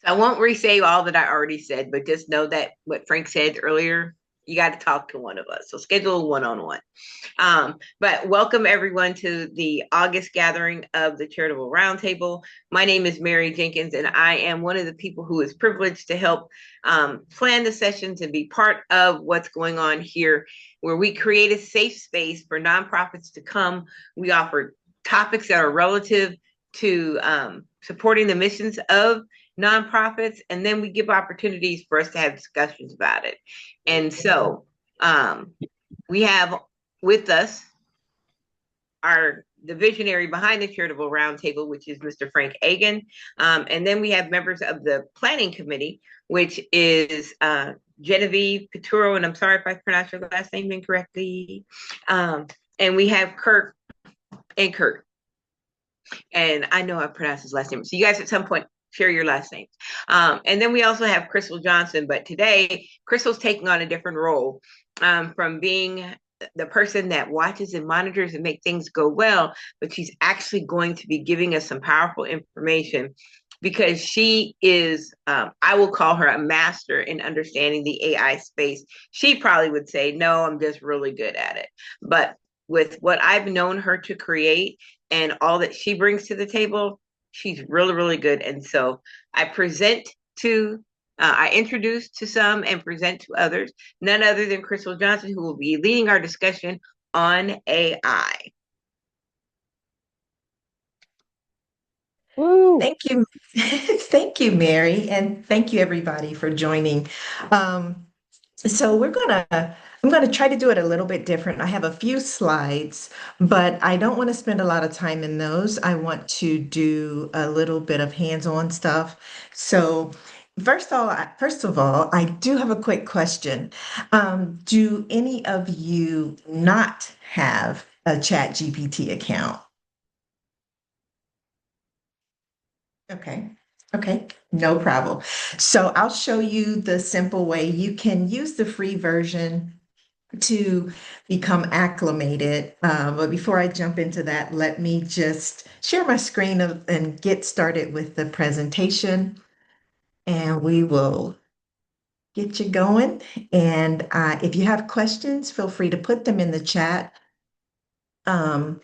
I won't re-say all that I already said, but just know that what Frank said earlier, you got to talk to one of us. So schedule a one-on-one. But welcome everyone to the August gathering of the Charitable Roundtable. My name is Mary Jenkins, and I am one of the people who is privileged to help plan the sessions and be part of what's going on here, where we create a safe space for nonprofits to come. We offer topics that are relative to supporting the missions of nonprofits, and then we give opportunities for us to have discussions about it. And so we have with us the visionary behind the Charitable Roundtable, which is Mr. Frank Agan. And then we have members of the planning committee, which is Genevieve Peturo, and I'm sorry if I pronounced your last name incorrectly. And we have Kurt and Kurt. And I know I pronounced his last name. So you guys at some point share your last names. And then we also have Crystal Johnson, but today Crystal's taking on a different role from being the person that watches and monitors and make things go well, but she's actually going to be giving us some powerful information because she is, I will call her a master in understanding the AI space. She probably would say, no, I'm just really good at it. But with what I've known her to create and all that she brings to the table, she's really, really good. And so I introduce to some and present to others, none other than Crystal Johnson, who will be leading our discussion on AI. Woo. Thank you. Thank you, Mary, and thank you everybody for joining. Um, so I'm gonna try to do it a little bit different. I have a few slides, but I don't want to spend a lot of time in those. I want to do a little bit of hands-on stuff. So first of all, I do have a quick question. Do any of you not have a Chat GPT account? Okay. Okay, no problem. So I'll show you the simple way. You can use the free version to become acclimated. But before I jump into that, let me just share my screen and get started with the presentation. And we will get you going. And if you have questions, feel free to put them in the chat. Um,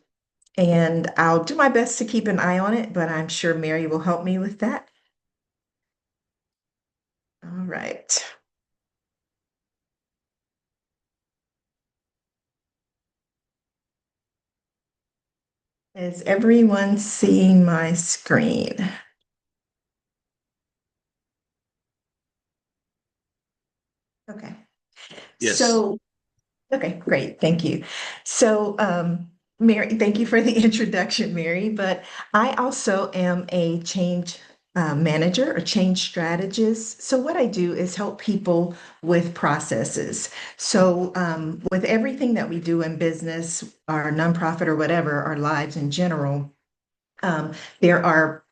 and I'll do my best to keep an eye on it, but I'm sure Mary will help me with that. All right. Is everyone seeing my screen? Okay. Yes. So, okay, great. Thank you. So, Mary, thank you for the introduction, Mary. But I also am a change manager, a change strategist. So, what I do is help people with processes. So, with everything that we do in business, our nonprofit or whatever, our lives in general, there are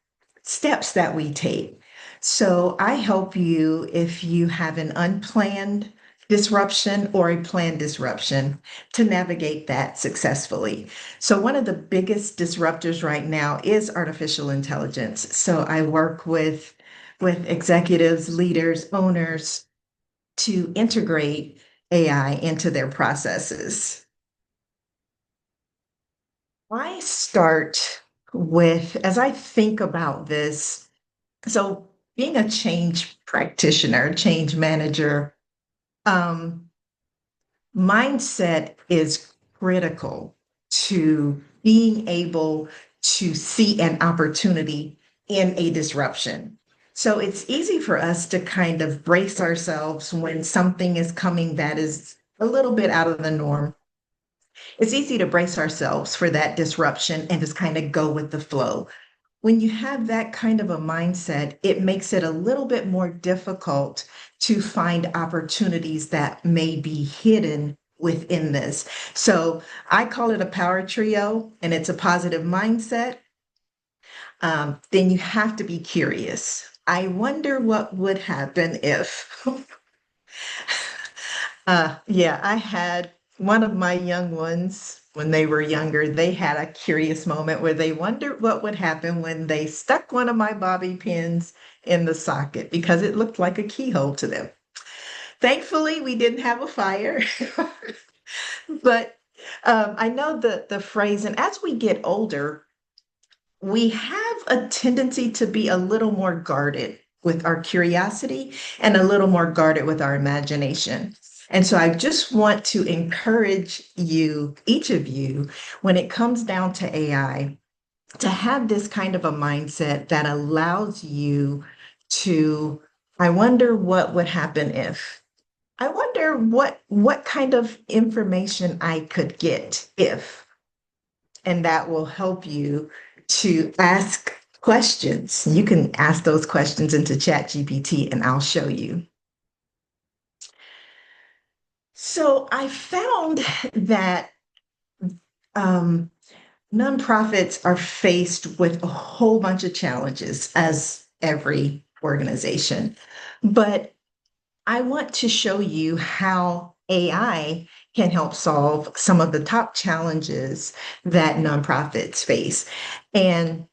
steps that we take. So I help you if you have an unplanned disruption or a planned disruption to navigate that successfully. So one of the biggest disruptors right now is artificial intelligence. So I work with executives, leaders, owners to integrate AI into their processes. I start with, as I think about this, so being a change practitioner, change manager, um, mindset is critical to being able to see an opportunity in a disruption. So it's easy for us to kind of brace ourselves when something is coming that is a little bit out of the norm. It's easy to brace ourselves for that disruption and just kind of go with the flow. When you have that kind of a mindset, it makes it a little bit more difficult to find opportunities that may be hidden within this. So I call it a power trio, and it's a positive mindset. Then you have to be curious. I wonder what would happen if yeah, I had one of my young ones. when they were younger, they had a curious moment where they wondered what would happen when they stuck one of my bobby pins in the socket because it looked like a keyhole to them. Thankfully, we didn't have a fire, but I know the phrase, and as we get older, we have a tendency to be a little more guarded with our curiosity and a little more guarded with our imagination. And so I just want to encourage you, each of you, when it comes down to AI, to have this kind of a mindset that allows you to, I wonder what would happen if. I wonder what kind of information I could get if, and that will help you to ask questions. You can ask those questions into ChatGPT and I'll show you. So I found that um, nonprofits are faced with a whole bunch of challenges, as every organization. But I want to show you how AI can help solve some of the top challenges that nonprofits face. And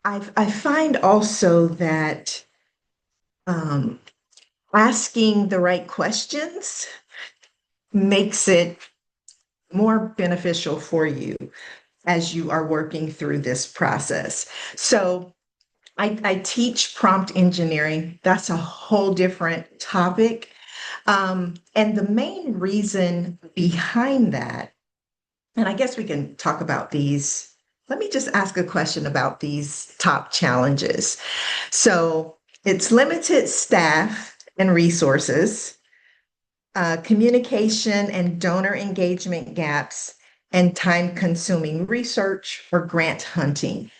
I find also that um, asking the right questions makes it more beneficial for you as you are working through this process. So I teach prompt engineering. That's a whole different topic. And the main reason behind that, and I guess we can talk about these. Let me just ask a question about these top challenges. So it's limited staff and resources, communication and donor engagement gaps, and time consuming research or grant hunting.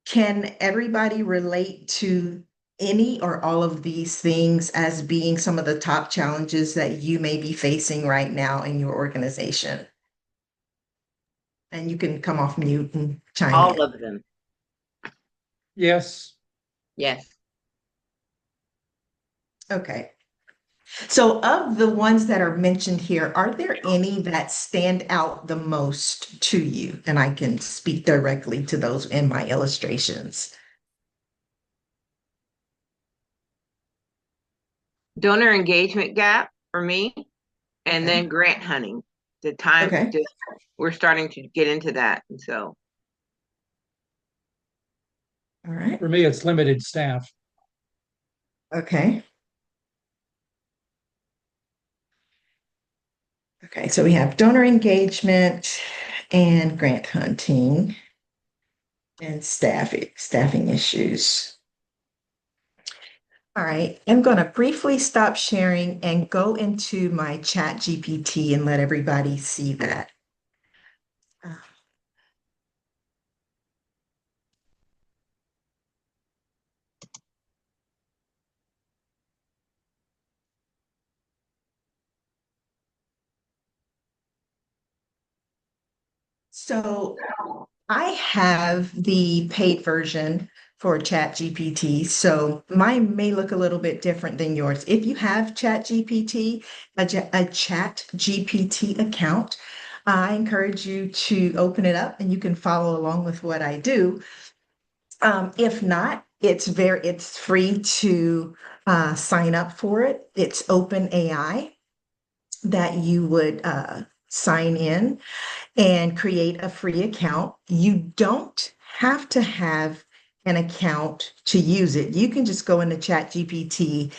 Can everybody relate to any or all of these things as being some of the top challenges that you may be facing right now in your organization? And you can come off mute and chime All in. of them. Yes. Yes. Okay. So, of the ones that are mentioned here, are there any that stand out the most to you? And I can speak directly to those in my illustrations. Donor engagement gap for me, and Okay. then grant hunting. The time Okay. just we're starting to get into that. And so All right. For me, it's limited staff. Okay. Okay. So we have donor engagement and grant hunting and staffing issues. All right, I'm going to briefly stop sharing and go into my chat GPT and let everybody see that. So I have the paid version for ChatGPT. So mine may look a little bit different than yours. If you have ChatGPT, a ChatGPT account, I encourage you to open it up and you can follow along with what I do. If not, it's free to sign up for it. It's open AI that you would sign in and create a free account. You don't have to have an account to use it. You can just go into ChatGPT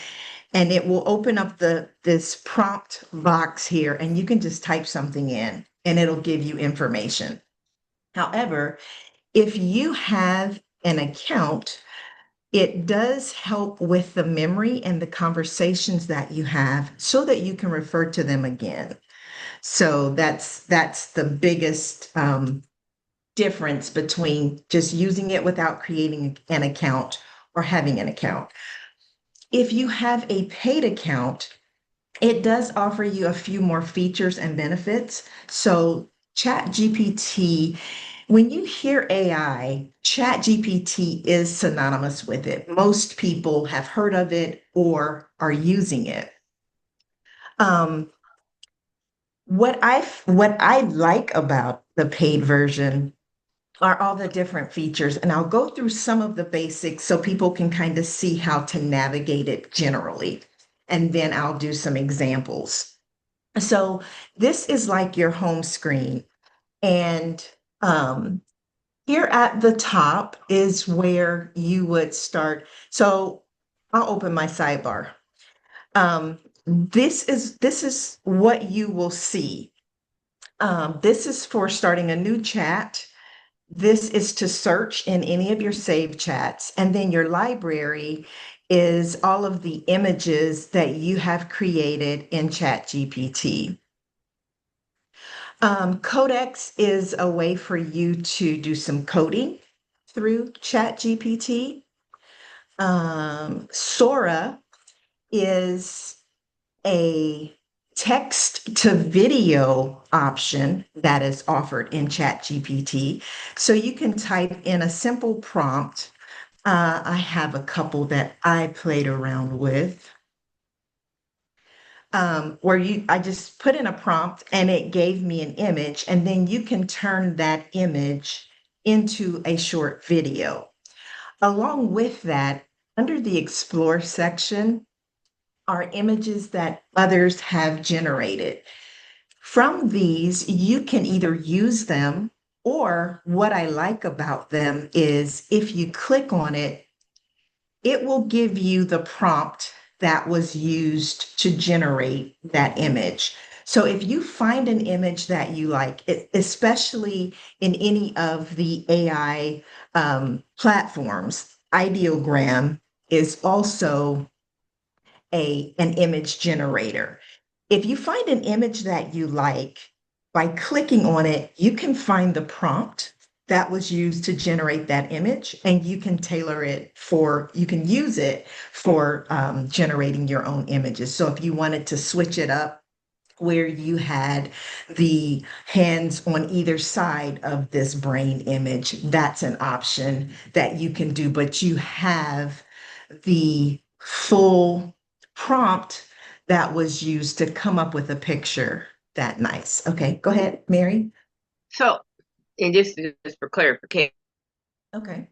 and it will open up this prompt box here and you can just type something in and it'll give you information. However, if you have an account, it does help with the memory and the conversations that you have so that you can refer to them again. So that's the biggest difference between just using it without creating an account or having an account. If you have a paid account, it does offer you a few more features and benefits. So ChatGPT, when you hear AI, ChatGPT is synonymous with it. Most people have heard of it or are using it. Um, what I like about the paid version are all the different features, and I'll go through some of the basics so people can kind of see how to navigate it generally. And then I'll do some examples. So this is like your home screen. And um, here at the top is where you would start. So I'll open my sidebar. This is what you will see. This is for starting a new chat. This is to search in any of your saved chats. And then your library is all of the images that you have created in ChatGPT. Codex is a way for you to do some coding through ChatGPT. Sora is a text to video option that is offered in ChatGPT. So you can type in a simple prompt. I have a couple that I played around with. I just put in a prompt and it gave me an image, and then you can turn that image into a short video. Along with that, under the Explore section are images that others have generated. From these, you can either use them, or what I like about them is if you click on it, it will give you the prompt that was used to generate that image. So if you find an image that you like, especially in any of the AI platforms, Ideogram is also an image generator. If you find an image that you like, by clicking on it, you can find the prompt that was used to generate that image, and you can you can use it for generating your own images. So if you wanted to switch it up where you had the hands on either side of this brain image, that's an option that you can do, but you have the full prompt that was used to come up with a picture that nice. Okay, go ahead, Mary. So, and just for clarification. Okay.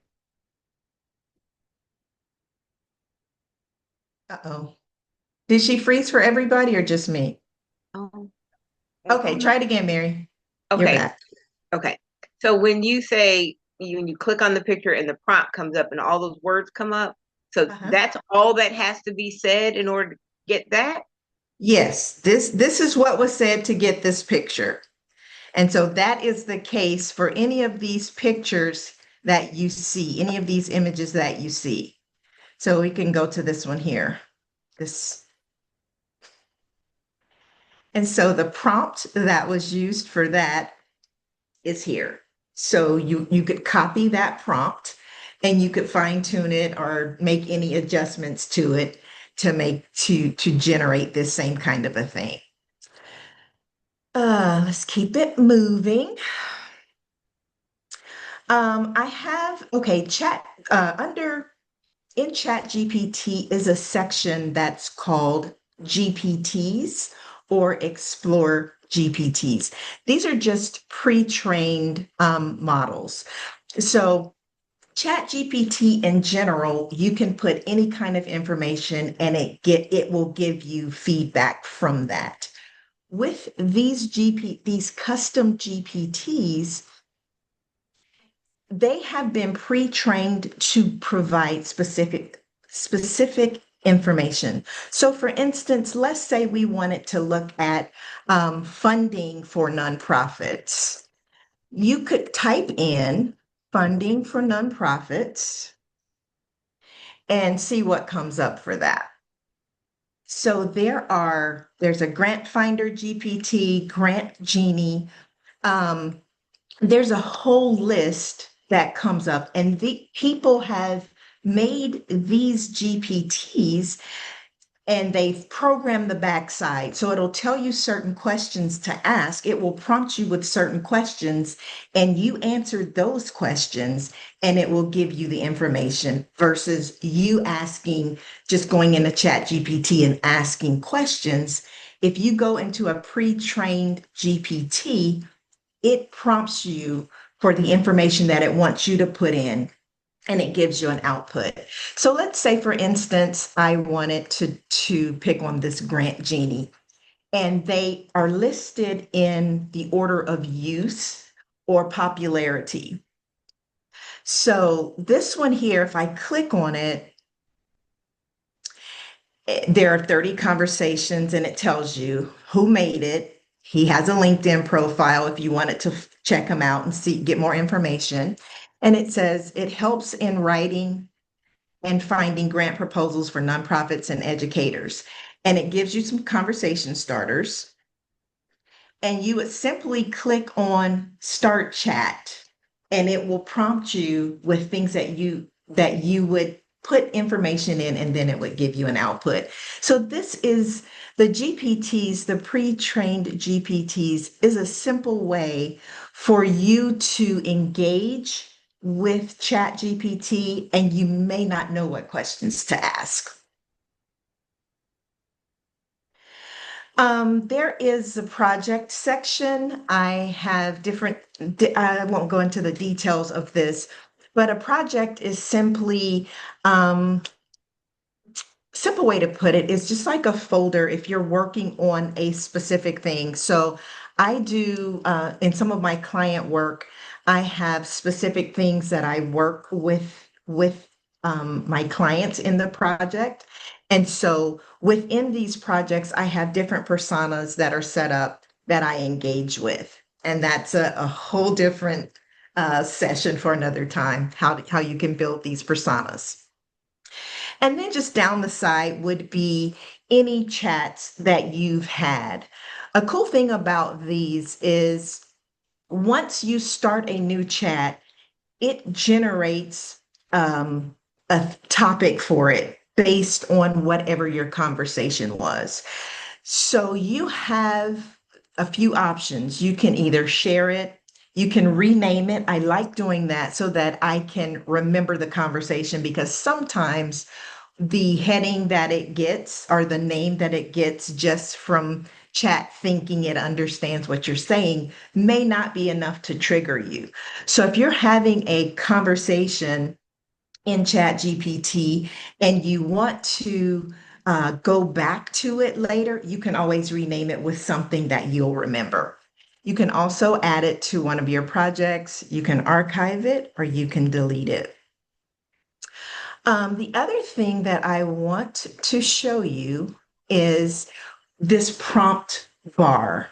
Uh-oh. Did she freeze for everybody or just me? Oh, Okay, try it again, Mary. You're okay. back. Okay. So when you say when you click on the picture and the prompt comes up and all those words come up, so Uh-huh. that's all that has to be said in order to get that? Yes, this is what was said to get this picture. And so that is the case for any of these pictures that you see, any of these images that you see. So we can go to this one here. This. And so the prompt that was used for that is here. So you could copy that prompt and you could fine tune it or make any adjustments to it to generate this same kind of a thing. Let's keep it moving. I have, okay, under in ChatGPT is a section that's called GPTs or Explore GPTs. These are just pre-trained models. So ChatGPT in general, you can put any kind of information and it will give you feedback from that. With these custom GPTs, they have been pre-trained to provide specific information. So for instance, let's say we wanted to look at funding for nonprofits. You could type in funding for nonprofits and see what comes up for that. So there's a Grant Finder GPT, Grant Genie. There's a whole list that comes up, and the people have made these GPTs and they've programmed the backside. So it'll tell you certain questions to ask. It will prompt you with certain questions, and you answer those questions, and it will give you the information versus you asking, just going into Chat GPT and asking questions. If you go into a pre-trained GPT, it prompts you for the information that it wants you to put in, and it gives you an output. So let's say, for instance, I wanted to pick on this Grant Genie, and they are listed in the order of use or popularity. So this one here, if I click on it, there are 30 conversations, and it tells you who made it. He has a LinkedIn profile if you wanted to check him out and see, get more information. And it says it helps in writing and finding grant proposals for nonprofits and educators. And it gives you some conversation starters. And you would simply click on Start Chat, and it will prompt you with things that you would put information in, and then it would give you an output. So this is the GPTs, the pre-trained GPTs, is a simple way for you to engage with Chat GPT, and you may not know what questions to ask. There is a project section. I have different, I won't go into the details of this, but a project is simply, simple way to put it is just like a folder if you're working on a specific thing. So I do, in some of my client work, I have specific things that I work with my clients in the project. And so within these projects, I have different personas that are set up that I engage with. And that's a whole different session for another time, how you can build these personas. And then just down the side would be any chats that you've had. A cool thing about these is once you start a new chat, it generates a topic for it based on whatever your conversation was. So you have a few options. You can either share it, you can rename it. I like doing that so that I can remember the conversation, because sometimes the heading that it gets or the name that it gets just from chat thinking it understands what you're saying may not be enough to trigger you. So if you're having a conversation in Chat GPT and you want to go back to it later, you can always rename it with something that you'll remember. You can also add it to one of your projects. You can archive it or you can delete it. The other thing that I want to show you is this prompt bar.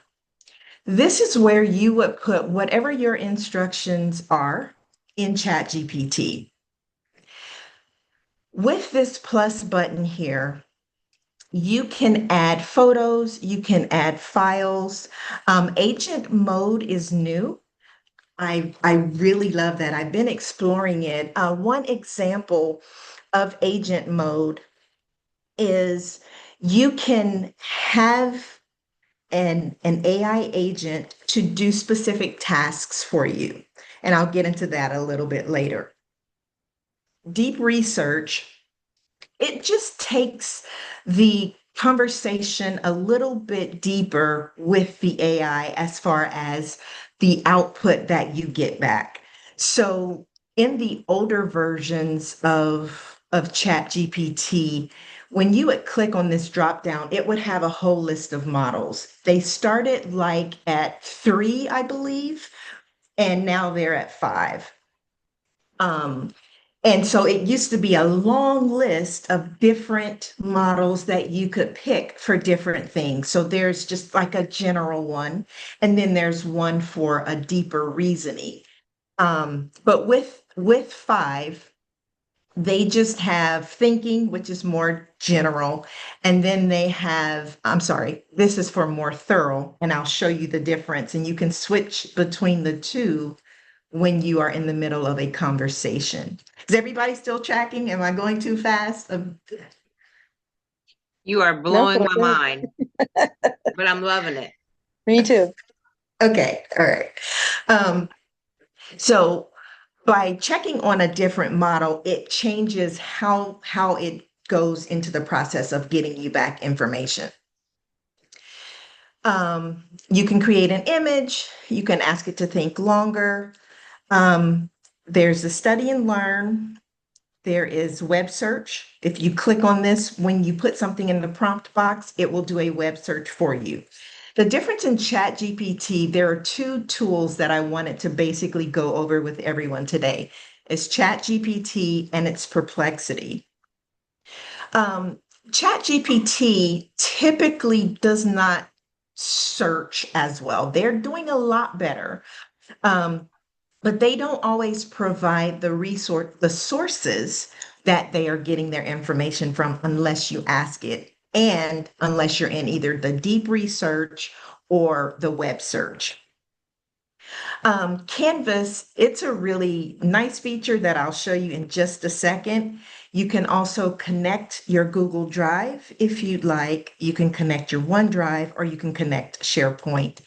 This is where you would put whatever your instructions are in ChatGPT. With this plus button here, you can add photos, you can add files. Agent mode is new. I really love that. I've been exploring it. One example of agent mode is you can have an AI agent to do specific tasks for you. And I'll get into that a little bit later. Deep research, it just takes the conversation a little bit deeper with the AI as far as the output that you get back. So in the older versions of ChatGPT, when you would click on this drop down, it would have a whole list of models. They started like at 3, I believe, and now they're at 5. And so it used to be a long list of different models that you could pick for different things. So there's just like a general one, and then there's one for a deeper reasoning. But with 5, they just have thinking, which is more general, and then they have, I'm sorry, this is for more thorough, and I'll show you the difference, and you can switch between the two when you are in the middle of a conversation. Is everybody still tracking? Am I going too fast? You are No, blowing my go ahead. mind, but I'm loving it. Me too. Okay, all right. Um, so by checking on a different model, it changes how it goes into the process of getting you back information. You can create an image. You can ask it to think longer. Um, there's the study and learn. There is web search. If you click on this, when you put something in the prompt box, it will do a web search for you. The difference in ChatGPT, there are two tools that I wanted to basically go over with everyone today. It's ChatGPT and it's Perplexity. Um, ChatGPT typically does not search as well. They're doing a lot better. Um, but they don't always provide the sources that they are getting their information from unless you ask it and unless you're in either the deep research or the web search. Canvas, it's a really nice feature that I'll show you in just a second. You can also connect your Google Drive if you'd like. You can connect your OneDrive or you can connect SharePoint,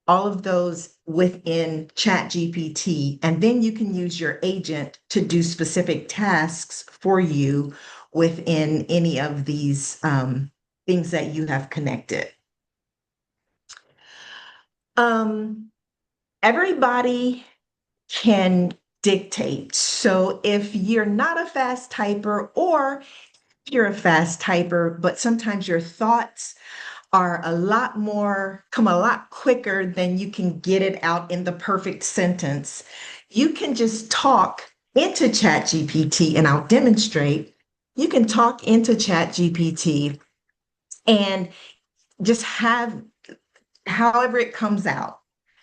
all of those within ChatGPT. And then you can use your agent to do specific tasks for you within any of these things that you have connected. Um, Everybody can dictate. So if you're not a fast typer, or if you're a fast typer, but sometimes your thoughts are come a lot quicker than you can get it out in the perfect sentence, you can just talk into ChatGPT, and I'll demonstrate. You can talk into ChatGPT and just have however it comes out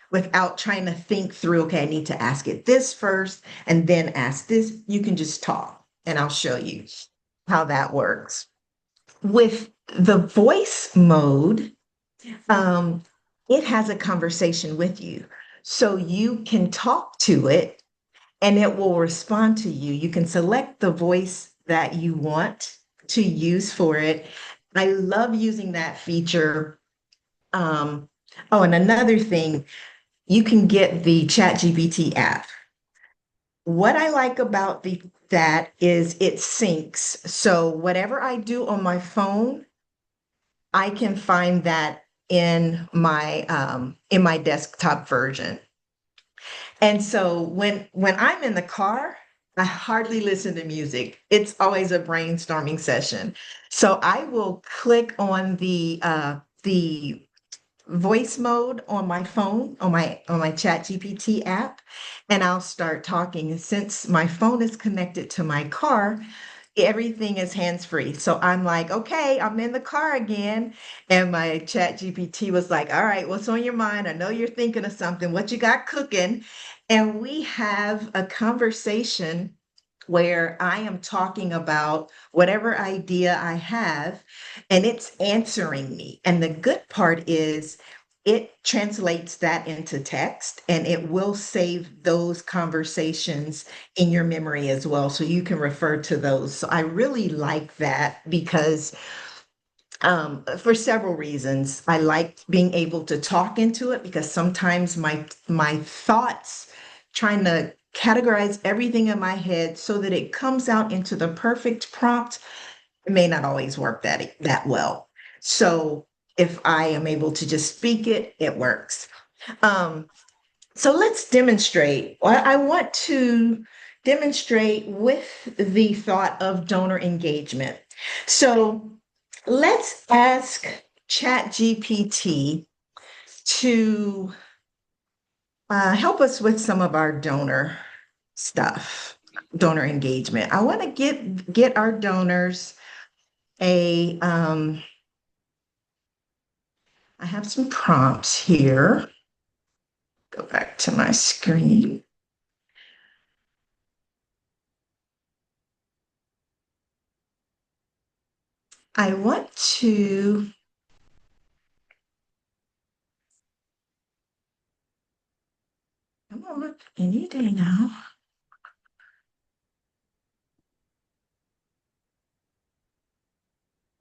without trying to think through, okay, I need to ask it this first and then ask this. You can just talk, and I'll show you how that works. With the voice mode, um, it has a conversation with you. So you can talk to it and it will respond to you. You can select the voice that you want to use for it. I love using that feature. Oh, and another thing, you can get the ChatGPT app. What I like about that is it syncs. So whatever I do on my phone, I can find that in my desktop version. And so when I'm in the car, I hardly listen to music. It's always a brainstorming session. So I will click on the voice mode on my phone, on my Chat GPT app, and I'll start talking. And since my phone is connected to my car, everything is hands-free. So I'm like, okay, I'm in the car again. And my Chat GPT was like, all right, what's on your mind? I know you're thinking of something. What you got cooking? And we have a conversation where I am talking about whatever idea I have, and it's answering me. And the good part is it translates that into text, and it will save those conversations in your memory as well. So you can refer to those. So I really like that because for several reasons. I like being able to talk into it because sometimes my thoughts, trying to categorize everything in my head so that it comes out into the perfect prompt, may not always work that well. So if I am able to just speak it, it works. Um, so let's demonstrate. I want to demonstrate with the thought of donor engagement. So let's ask ChatGPT to help us with some of our donor stuff, donor engagement. I want to get our donors a. I have some prompts here. Go back to my screen. I want to. Come on, any day now.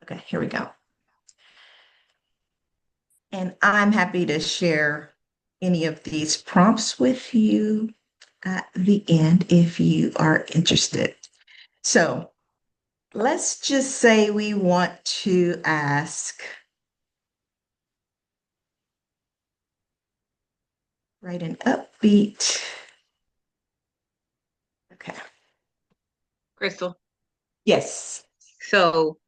Okay, here we go. And I'm happy to share any of these prompts with you at the end if you are interested. So let's just say we want to ask, Write an upbeat. Okay. Crystal. Yes. So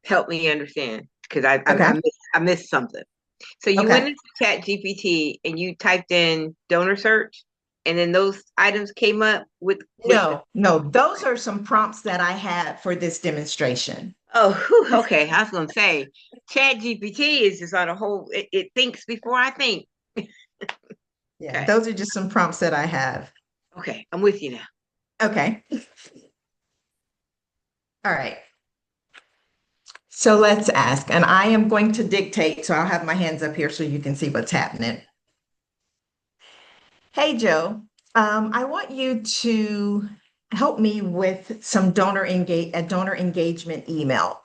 help me understand because Okay. I missed something. So you went Okay. into Chat GPT and you typed in donor search, and then those items came up with the. No, those are some prompts that I had for this demonstration. Oh, whew, okay. I was gonna say Chat GPT is just on a whole. It thinks before I think. Yeah, Okay, those are just some prompts that I have. okay, I'm with you now. Okay. All right. So let's ask, and I am going to dictate, so I'll have my hands up here so you can see what's happening. Hey, Joe, I want you to help me with some a donor engagement email.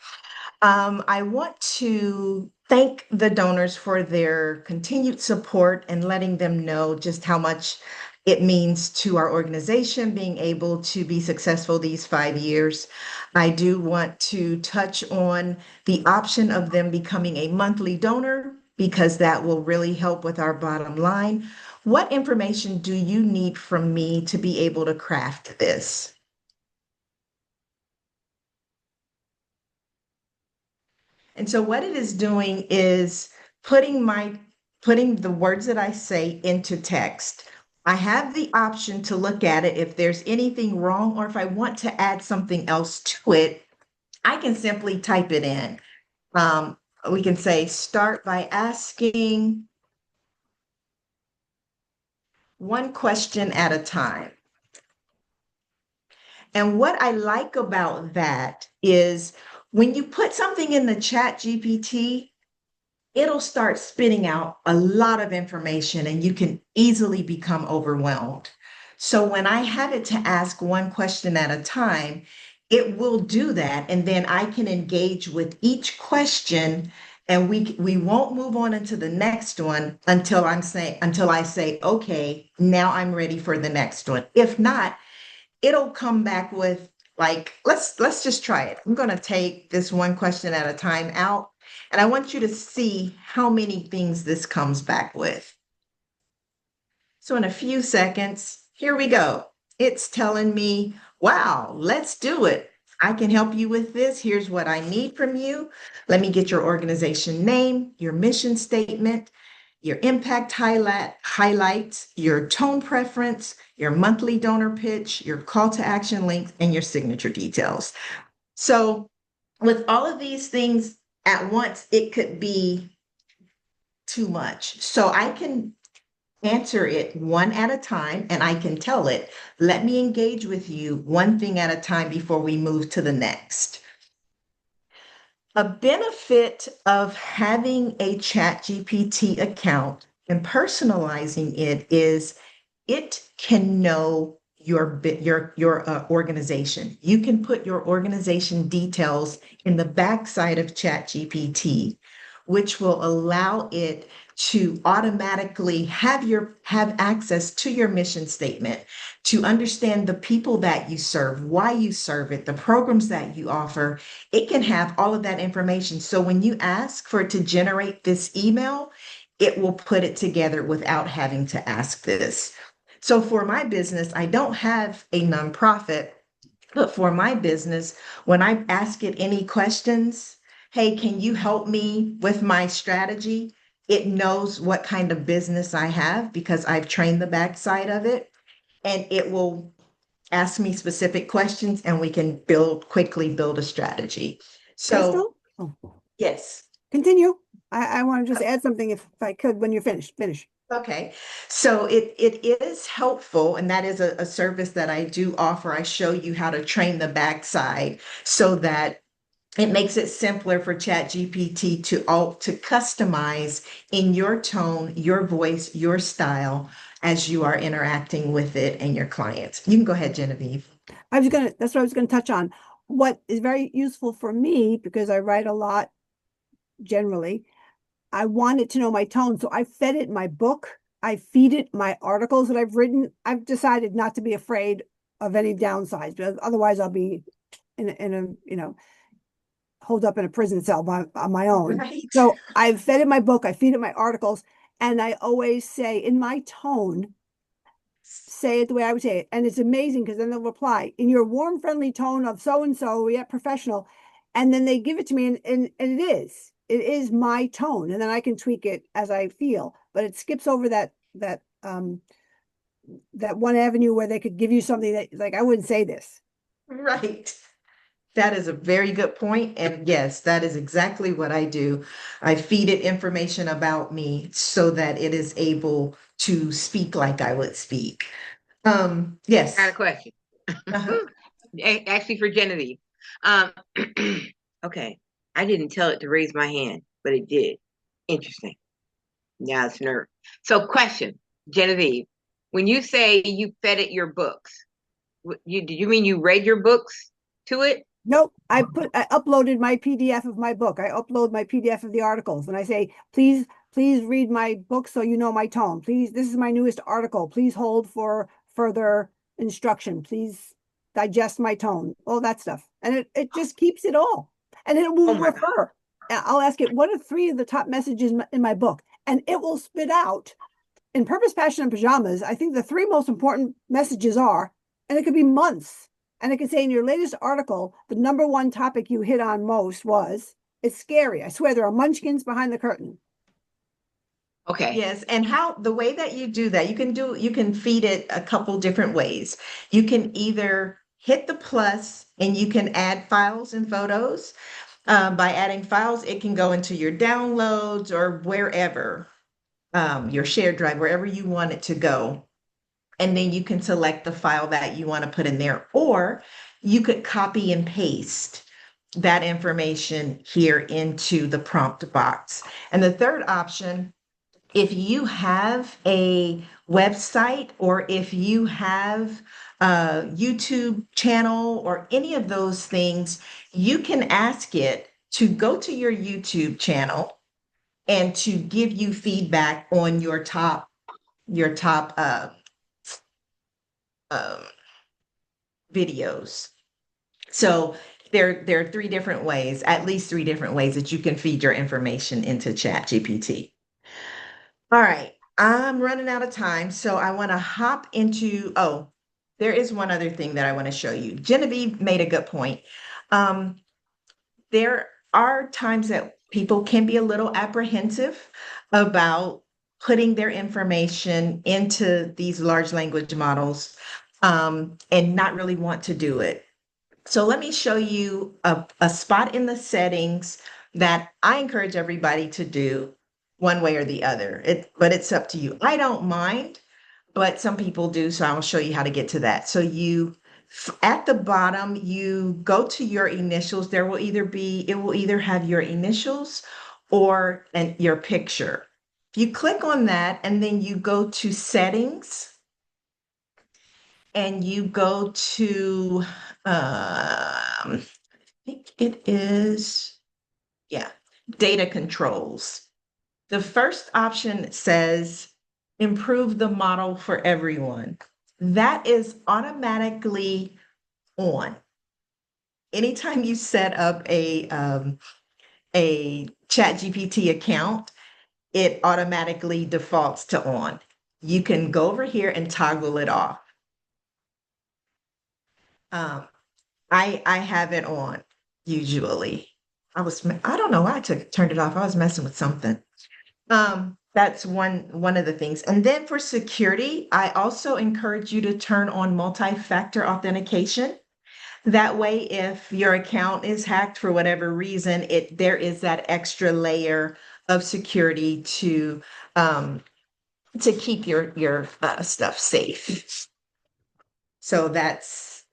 I want to thank the donors for their continued support and letting them know just how much it means to our organization being able to be successful these 5 years. I do want to touch on the option of them becoming a monthly donor because that will really help with our bottom line. What information do you need from me to be able to craft this? And so what it is doing is putting the words that I say into text. I have the option to look at it if there's anything wrong or if I want to add something else to it, I can simply type it in. Um, we can say start by asking one question at a time. And what I like about that is when you put something in the chat GPT, it'll start spitting out a lot of information and you can easily become overwhelmed. So when I have it to ask one question at a time, it will do that. And then I can engage with each question and we won't move on into the next one until until I say, okay, now I'm ready for the next one. If not, it'll come back with like, let's just try it. I'm going to take this one question at a time out, and I want you to see how many things this comes back with. So in a few seconds, here we go. It's telling me, wow, let's do it. I can help you with this. Here's what I need from you. Let me get your organization name, your mission statement, your impact highlights, your tone preference, your monthly donor pitch, your call to action link, and your signature details. So with all of these things at once, it could be too much. So I can answer it one at a time and I can tell it, let me engage with you one thing at a time before we move to the next. A benefit of having a ChatGPT account and personalizing it is it can know your organization. You can put your organization details in the backside of ChatGPT, which will allow it to automatically have access to your mission statement, to understand the people that you serve, why you serve it, the programs that you offer. It can have all of that information. So when you ask for it to generate this email, it will put it together without having to ask this. So for my business, I don't have a nonprofit, but for my business, when I ask it any questions, hey, can you help me with my strategy? It knows what kind of business I have because I've trained the backside of it, and it will ask me specific questions and we can quickly build a strategy. So, Crystal? Oh, yes. continue. I want to just add something if I could when you're finished. Finish. Okay, so it is helpful, and that is a service that I do offer. I show you how to train the backside so that it makes it simpler for ChatGPT to customize in your tone, your voice, your style as you are interacting with it and your clients. You can go ahead, Genevieve. That's what I was gonna touch on. What is very useful for me, because I write a lot generally, I want it to know my tone. So I fed it my book. I feed it my articles that I've written. I've decided not to be afraid of any downsides, because otherwise I'll be in a, holed up in a prison cell on my own. Right. So I've fed it my book, I feed it my articles, And I always say in my tone, say it the way I would say it. And it's amazing because then they'll reply in your warm, friendly tone of so and so, yet professional. And then they give it to me, and it is my tone. And then I can tweak it as I feel, but it skips over that one avenue where they could give you something that, like, I wouldn't say this. Right. That is a very good point. And yes, that is exactly what I do. I feed it information about me so that it is able to speak like I would speak. Yes. Got a question. Uh-huh. Actually for Genevieve. Um, okay. I didn't tell it to raise my hand, but it did. Interesting. Yeah, it's nerve. So question, Genevieve, when you say you fed it your books, do you mean you read your books to it? Nope. I uploaded my PDF of my book. I upload my PDF of the articles and I say, please read my book so you know my tone. Please, this is my newest article. Please hold for further instruction. Please digest my tone, all that stuff. And it just keeps it all. And it will Oh my God. refer. I'll ask it, what are 3 of the top messages in my book? And it will spit out in Purpose, Passion, and Pajamas. I think the 3 most important messages are, and it could be months. And it could say in your latest article, the #1 topic you hit on most was, it's scary. I swear there are munchkins behind the curtain. Okay. Yes, and how the way that you do that, you can feed it a couple different ways. You can either hit the plus and you can add files and photos. By adding files, it can go into your downloads or wherever, your shared drive, wherever you want it to go. And then you can select the file that you want to put in there, or you could copy and paste that information here into the prompt box. And the third option, if you have a website or if you have a YouTube channel or any of those things, you can ask it to go to your YouTube channel and to give you feedback on your top um, videos. So there are 3 different ways, at least 3 different ways that you can feed your information into ChatGPT. All right, I'm running out of time, so I want to hop into, oh, there is one other thing that I want to show you. Genevieve made a good point. There are times that people can be a little apprehensive about putting their information into these large language models, and not really want to do it. So let me show you a spot in the settings that I encourage everybody to do one way or the other. But it's up to you. I don't mind, but some people do. So I'll show you how to get to that. So at the bottom, you go to your initials. It will either have your initials or your picture. You click on that and then you go to settings and you go to, I think it is, yeah, data controls. The first option says improve the model for everyone. That is automatically on. Anytime you set up a ChatGPT account, it automatically defaults to on. You can go over here and toggle it off. I have it on usually. I don't know why I turned it off. I was messing with something. That's one of the things. And then for security, I also encourage you to turn on multi-factor authentication. That way, if your account is hacked for whatever reason, there is that extra layer of security to keep your stuff safe. So that's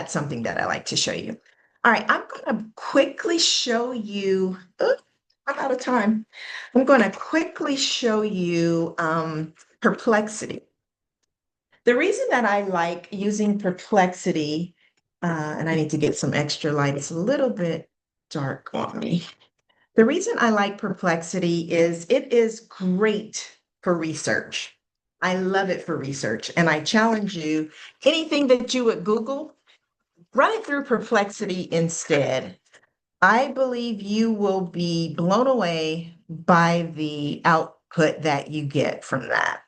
something that I like to show you. All right, I'm going to quickly show you. I'm out of time. I'm going to quickly show you Perplexity. The reason that I like using Perplexity, and I need to get some extra light, it's a little bit dark on me. The reason I like Perplexity is it is great for research. I love it for research. And I challenge you, anything that you would Google, run it through Perplexity instead. I believe you will be blown away by the output that you get from that.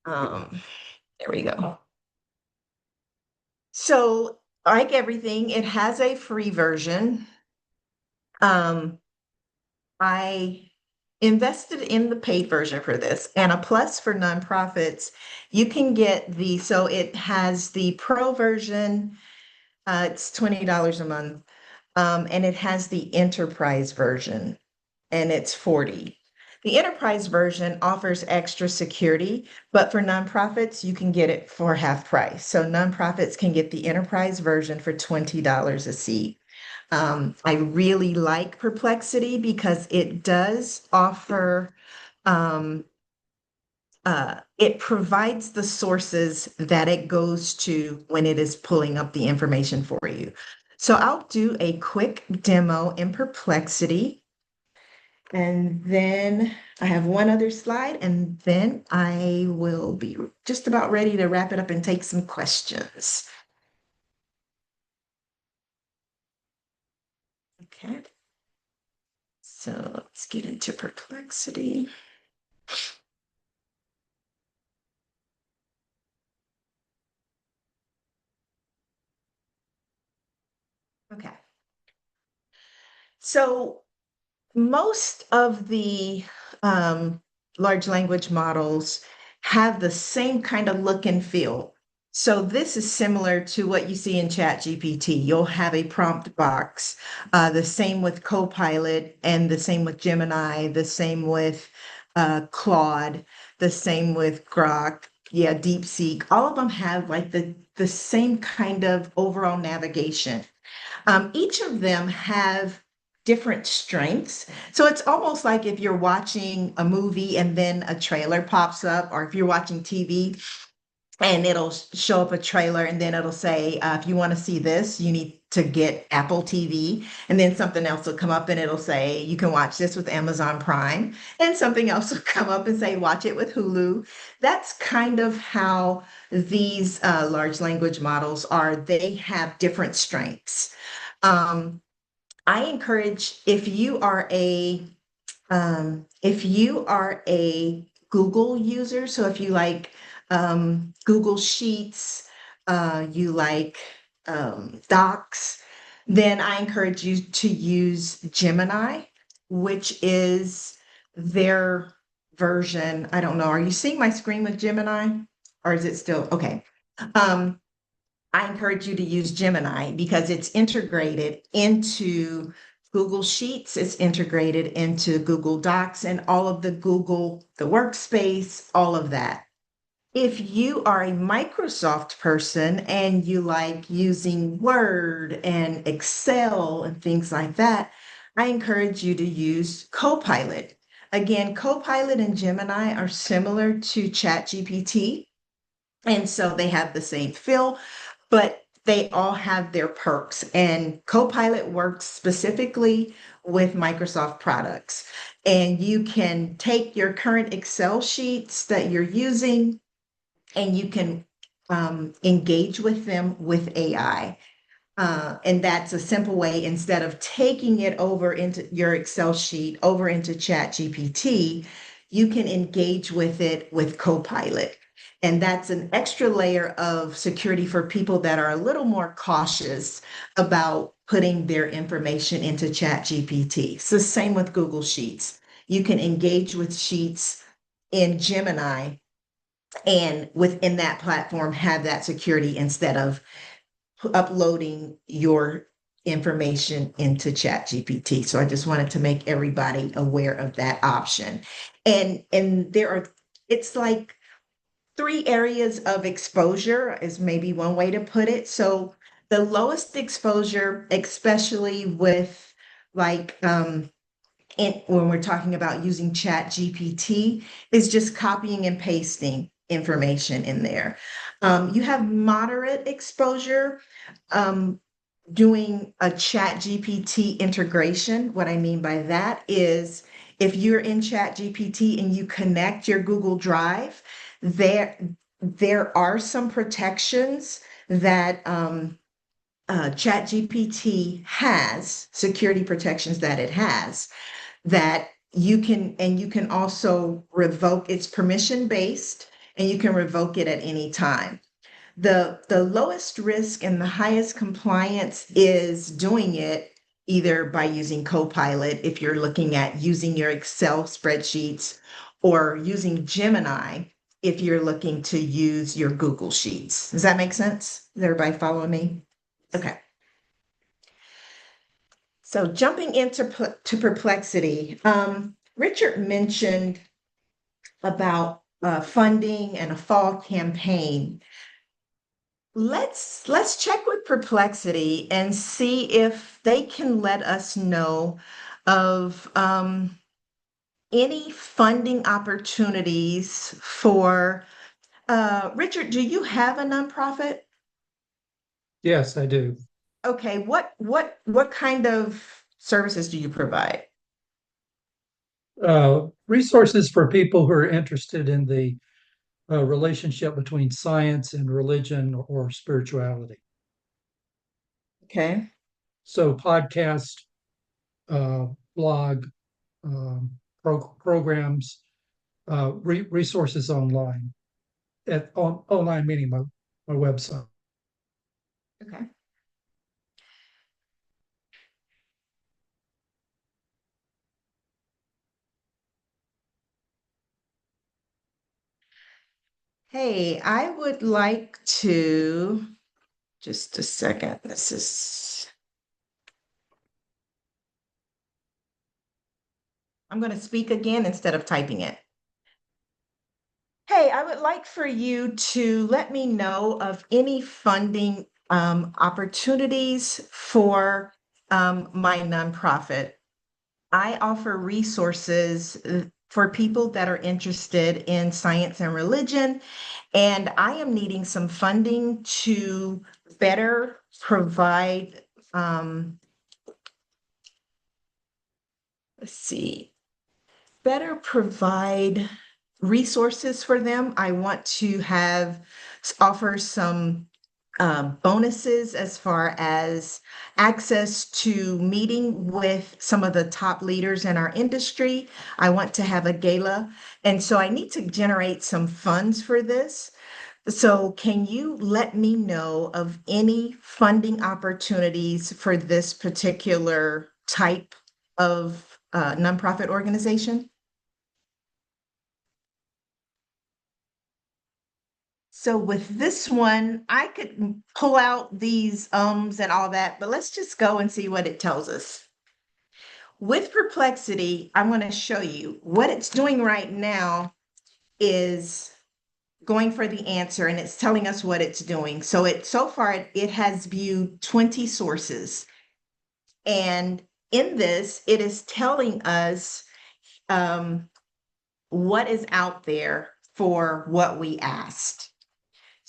There we go. So like everything, it has a free version. I invested in the paid version for this, and a plus for nonprofits, you can get so it has the pro version, it's $20 a month, and it has the enterprise version, and it's 40. The enterprise version offers extra security, but for nonprofits, you can get it for half price. So nonprofits can get the enterprise version for $20 a seat. I really like Perplexity because it does offer, it provides the sources that it goes to when it is pulling up the information for you. So I'll do a quick demo in Perplexity. And then I have one other slide, and then I will be just about ready to wrap it up and take some questions. Okay. So let's get into Perplexity. Okay. So most of the large language models have the same kind of look and feel. So this is similar to what you see in ChatGPT. You'll have a prompt box, the same with Copilot, and the same with Gemini, the same with Claude, the same with Grok, yeah, DeepSeek. All of them have like the same kind of overall navigation. Each of them have different strengths. So it's almost like if you're watching a movie and then a trailer pops up, or if you're watching TV and it'll show up a trailer and then it'll say, if you want to see this, you need to get Apple TV. And then something else will come up and it'll say, you can watch this with Amazon Prime. And something else will come up and say, watch it with Hulu. That's kind of how these large language models are. They have different strengths. I encourage if you are a Google user, so if you like Google Sheets, you like Docs, then I encourage you to use Gemini, which is their version. I don't know. Are you seeing my screen with Gemini, or is it still okay? I encourage you to use Gemini because it's integrated into Google Sheets, it's integrated into Google Docs and all of the workspace, all of that. If you are a Microsoft person and you like using Word and Excel and things like that, I encourage you to use Copilot. Again, Copilot and Gemini are similar to ChatGPT, and so they have the same feel, but they all have their perks. And Copilot works specifically with Microsoft products. And you can take your current Excel sheets that you're using and you can engage with them with AI. And that's a simple way, instead of taking it over into your Excel sheet, over into ChatGPT, you can engage with it with Copilot. And that's an extra layer of security for people that are a little more cautious about putting their information into ChatGPT. It's the same with Google Sheets. You can engage with Sheets in Gemini and within that platform have that security instead of uploading your information into ChatGPT. So I just wanted to make everybody aware of that option. And it's like 3 areas of exposure is maybe one way to put it. So the lowest exposure, especially with like when we're talking about using ChatGPT, is just copying and pasting information in there. You have moderate exposure doing a ChatGPT integration. What I mean by that is if you're in ChatGPT and you connect your Google Drive, there are some protections that ChatGPT has, security protections that it has, that you can also revoke, it's permission based, and you can revoke it at any time. The lowest risk and the highest compliance is doing it either by using Copilot, if you're looking at using your Excel spreadsheets, or using Gemini if you're looking to use your Google Sheets. Does that make sense? Is everybody following me? Okay. So jumping into to Perplexity, Richard mentioned about funding and a fall campaign. Let's check with Perplexity and see if they can let us know of any funding opportunities for Richard, do you have a nonprofit? Yes, I do. Okay, what kind of services do you provide? Resources for people who are interested in the relationship between science and religion or spirituality. Okay. So podcast, blog, programs, resources online, online meaning my website. Okay. Hey, I would like to, just a second, I'm going to speak again instead of typing it. Hey, I would like for you to let me know of any funding opportunities for my nonprofit. I offer resources for people that are interested in science and religion, and I am needing some funding to better provide, let's see, better provide resources for them. I want to offer some bonuses as far as access to meeting with some of the top leaders in our industry. I want to have a gala. And so I need to generate some funds for this. So can you let me know of any funding opportunities for this particular type of nonprofit organization? So with this one, I could pull out these ums and all that, but let's just go and see what it tells us. With Perplexity, I'm going to show you what it's doing right now is going for the answer, and it's telling us what it's doing. So far it has viewed 20 sources. And in this, it is telling us what is out there for what we asked.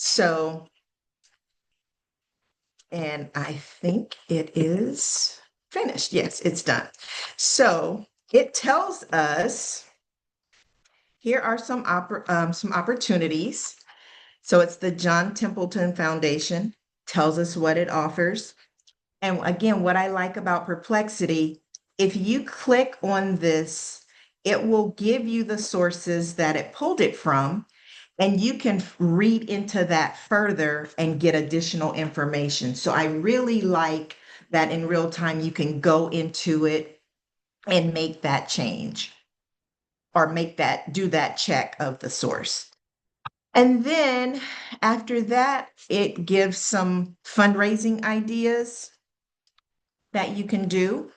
So, and I think it is finished. Yes, it's done. So it tells us here are some opportunities. So it's the John Templeton Foundation, tells us what it offers. And again, what I like about Perplexity, if you click on this, it will give you the sources that it pulled it from, and you can read into that further and get additional information. So I really like that in real time, you can go into it and make that change or do that check of the source. And then after that, it gives some fundraising ideas that you can do.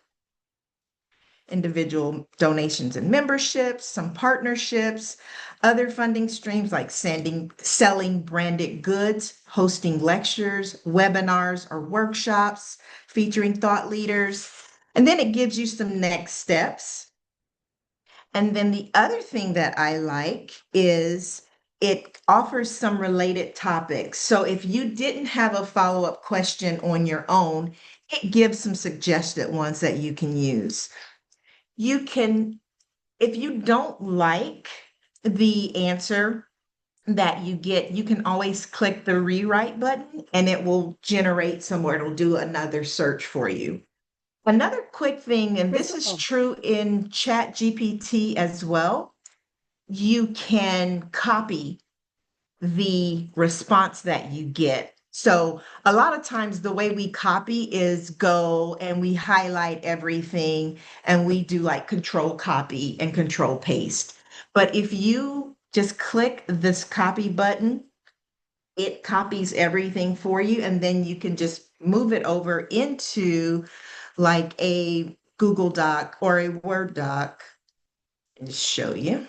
Individual donations and memberships, some partnerships, other funding streams like selling branded goods, hosting lectures, webinars, or workshops featuring thought leaders. And then it gives you some next steps. And then the other thing that I like is it offers some related topics. So if you didn't have a follow-up question on your own, it gives some suggested ones that you can use. You can, if you don't like the answer that you get, you can always click the rewrite button and it will generate somewhere. It'll do another search for you. Another quick thing, and this is Critical. true in Chat GPT as well, you can copy the response that you get. So a lot of times the way we copy is go and we highlight everything and we do like control copy and control paste. But if you just click this copy button, it copies everything for you, and then you can just move it over into like a Google Doc or a Word doc. And just show you.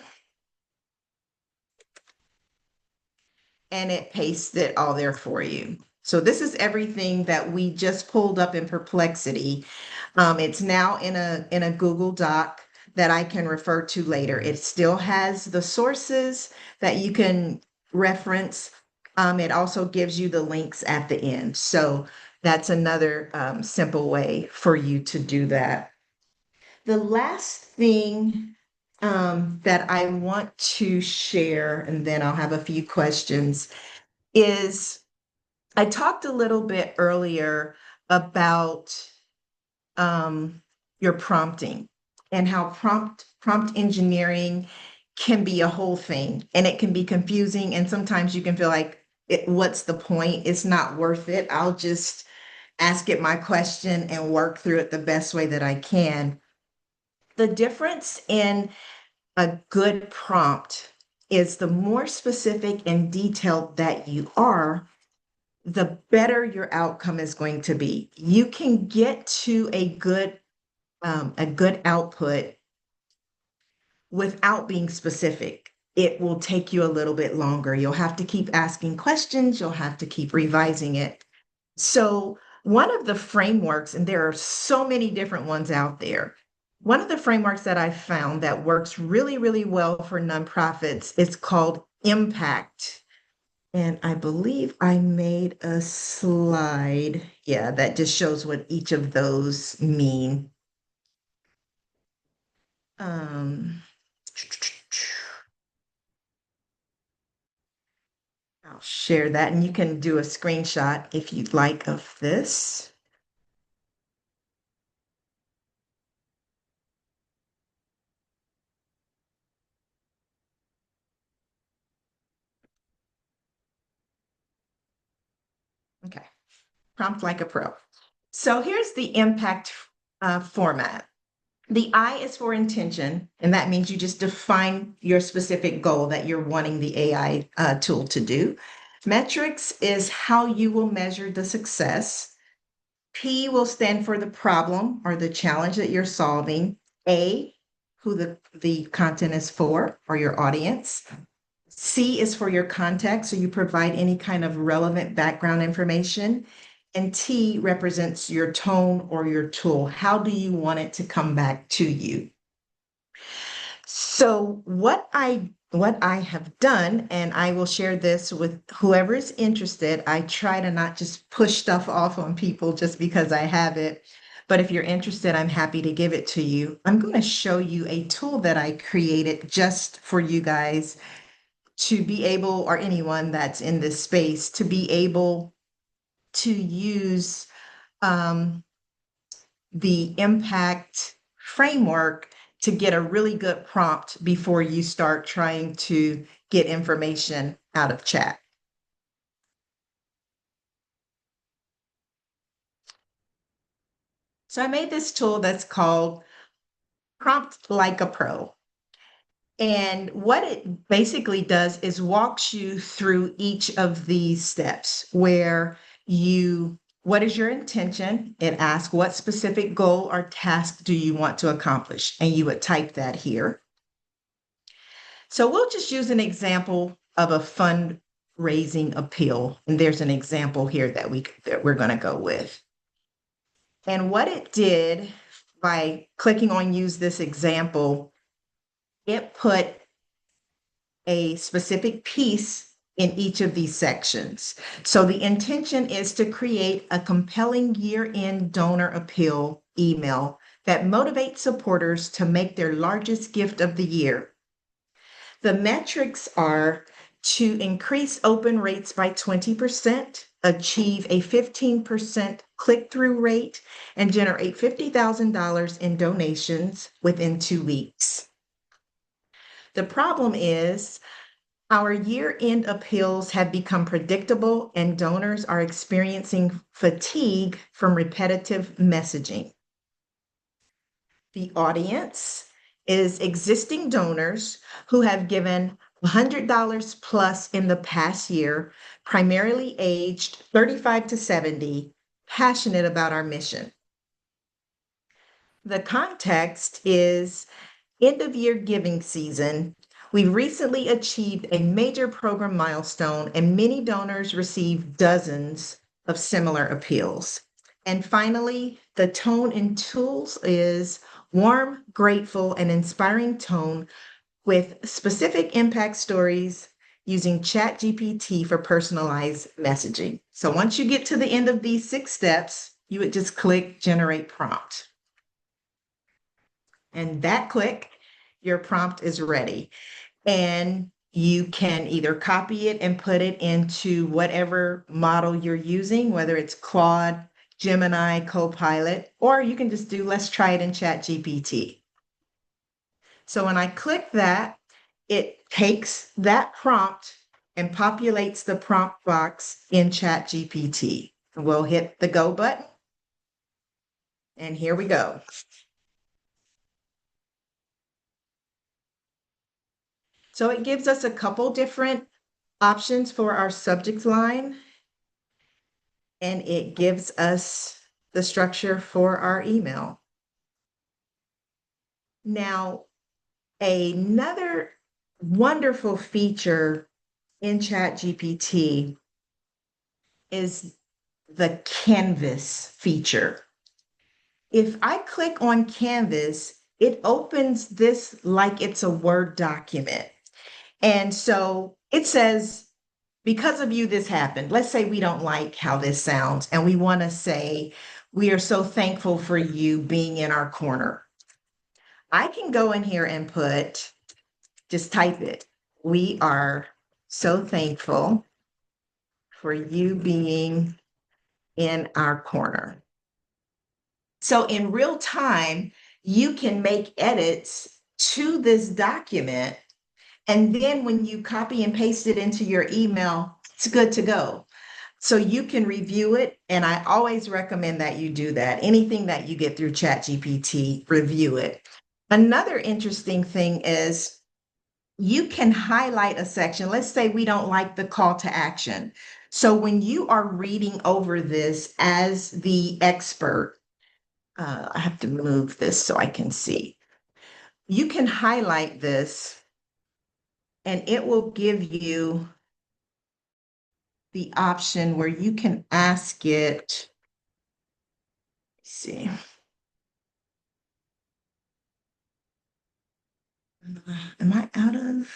And it pastes it all there for you. So this is everything that we just pulled up in Perplexity. It's now in a Google Doc that I can refer to later. It still has the sources that you can reference. It also gives you the links at the end. So that's another simple way for you to do that. The last thing that I want to share, and then I'll have a few questions, is I talked a little bit earlier about your prompting and how prompt engineering can be a whole thing, and it can be confusing, and sometimes you can feel like what's the point? It's not worth it. I'll just ask it my question and work through it the best way that I can. The difference in a good prompt is the more specific and detailed that you are, the better your outcome is going to be. You can get to a good output without being specific. It will take you a little bit longer. You'll have to keep asking questions. You'll have to keep revising it. So one of the frameworks, and there are so many different ones out there, one of the frameworks that I found that works really, really well for nonprofits is called Impact. And I believe I made a slide, yeah, that just shows what each of those mean. I'll share that, and you can do a screenshot if you'd like of this. Okay, prompt like a pro. So here's the impact format. The I is for intention, and that means you just define your specific goal that you're wanting the AI tool to do. Metrics is how you will measure the success. P will stand for the problem or the challenge that you're solving. A, who the content is for, or your audience. C is for your context, so you provide any kind of relevant background information. And T represents your tone or your tool. How do you want it to come back to you? So what I have done, and I will share this with whoever is interested, I try to not just push stuff off on people just because I have it. But if you're interested, I'm happy to give it to you. I'm going to show you a tool that I created just for you guys to be able, or anyone that's in this space, to be able to use the impact framework to get a really good prompt before you start trying to get information out of chat. So I made this tool that's called Prompt Like a Pro. And what it basically does is walks you through each of these steps where what is your intention? It asks what specific goal or task do you want to accomplish? And you would type that here. So we'll just use an example of a fundraising appeal. And there's an example here that we're going to go with. And what it did by clicking on use this example, it put a specific piece in each of these sections. So the intention is to create a compelling year-end donor appeal email that motivates supporters to make their largest gift of the year. The metrics are to increase open rates by 20%, achieve a 15% click-through rate and generate $50,000 in donations within 2 weeks. The problem is our year-end appeals have become predictable and donors are experiencing fatigue from repetitive messaging. The audience is existing donors who have given $100 plus in the past year, primarily aged 35 to 70, passionate about our mission. The context is end of year giving season. We recently achieved a major program milestone and many donors received dozens of similar appeals. And finally, the tone and tools is warm, grateful, and inspiring tone with specific impact stories using ChatGPT for personalized messaging. So once you get to the end of these 6 steps, you would just click generate prompt. And that click, your prompt is ready. And you can either copy it and put it into whatever model you're using, whether it's Claude, Gemini, Copilot, or you can just do, let's try it in ChatGPT. So when I click that, it takes that prompt and populates the prompt box in ChatGPT. We'll hit the go button. And here we go. So it gives us a couple different options for our subject line, and it gives us the structure for our email. Now, another wonderful feature in ChatGPT is the Canvas feature. If I click on Canvas, it opens this like it's a Word document. And so it says, because of you, this happened. Let's say we don't like how this sounds, and we want to say, we are so thankful for you being in our corner. I can go in here and put, just type it. We are so thankful for you being in our corner. So in real time, you can make edits to this document. And then when you copy and paste it into your email, it's good to go. So you can review it. And I always recommend that you do that. Anything that you get through ChatGPT, review it. Another interesting thing is you can highlight a section. Let's say we don't like the call to action. So when you are reading over this as the expert, I have to move this so I can see. You can highlight this and it will give you the option where you can ask it, let's see. Am I out of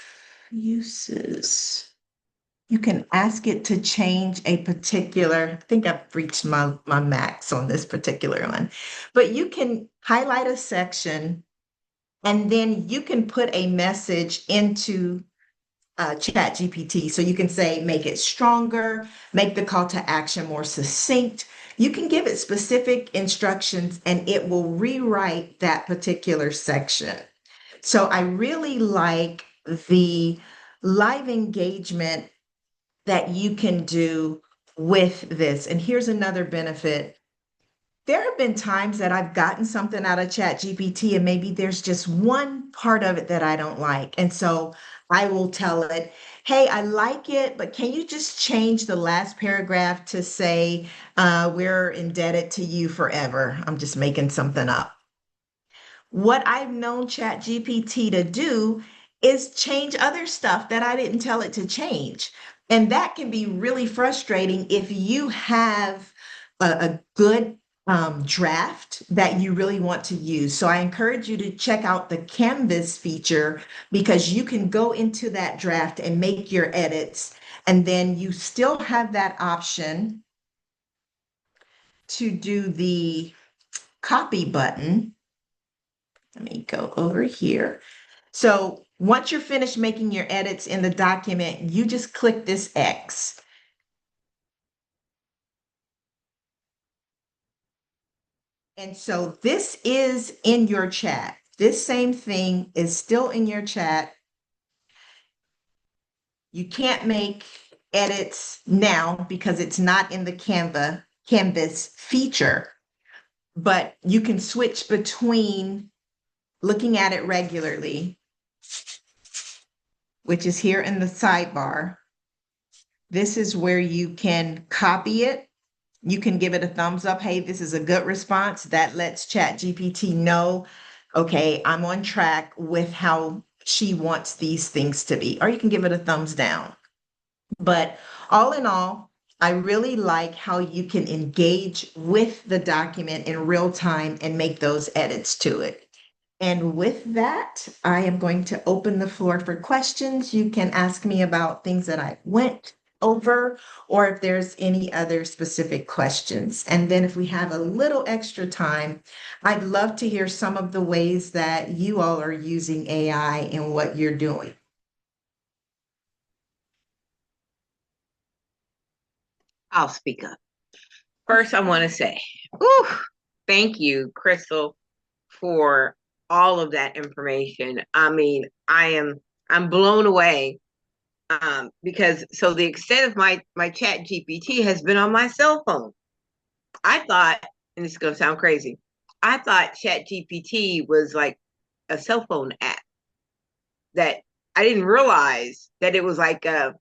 uses? You can ask it to change a particular, I think I've reached my max on this particular one, but you can highlight a section and then you can put a message into ChatGPT. So you can say, make it stronger, make the call to action more succinct. You can give it specific instructions and it will rewrite that particular section. So I really like the live engagement that you can do with this. And here's another benefit. There have been times that I've gotten something out of ChatGPT and maybe there's just one part of it that I don't like. And so I will tell it, hey, I like it, but can you just change the last paragraph to say, we're indebted to you forever? I'm just making something up. What I've known ChatGPT to do is change other stuff that I didn't tell it to change. And that can be really frustrating if you have a good draft that you really want to use. So I encourage you to check out the Canvas feature because you can go into that draft and make your edits. And then you still have that option to do the copy button. Let me go over here. So once you're finished making your edits in the document, you just click this X. And so this is in your chat. This same thing is still in your chat. You can't make edits now because it's not in the Canvas feature, but you can switch between looking at it regularly, which is here in the sidebar. This is where you can copy it. You can give it a thumbs up. Hey, this is a good response. That lets ChatGPT know, okay, I'm on track with how she wants these things to be. Or you can give it a thumbs down. But all in all, I really like how you can engage with the document in real time and make those edits to it. And with that, I am going to open the floor for questions. You can ask me about things that I went over, or if there's any other specific questions. And then if we have a little extra time, I'd love to hear some of the ways that you all are using AI in what you're doing. I'll speak up. First, I want to say, ooh, thank you, Crystal, for all of that information. I mean, I'm blown away, because so the extent of my chat GPT has been on my cell phone. I thought, and this is gonna sound crazy, I thought chat GPT was like a cell phone app, that I didn't realize that it was like it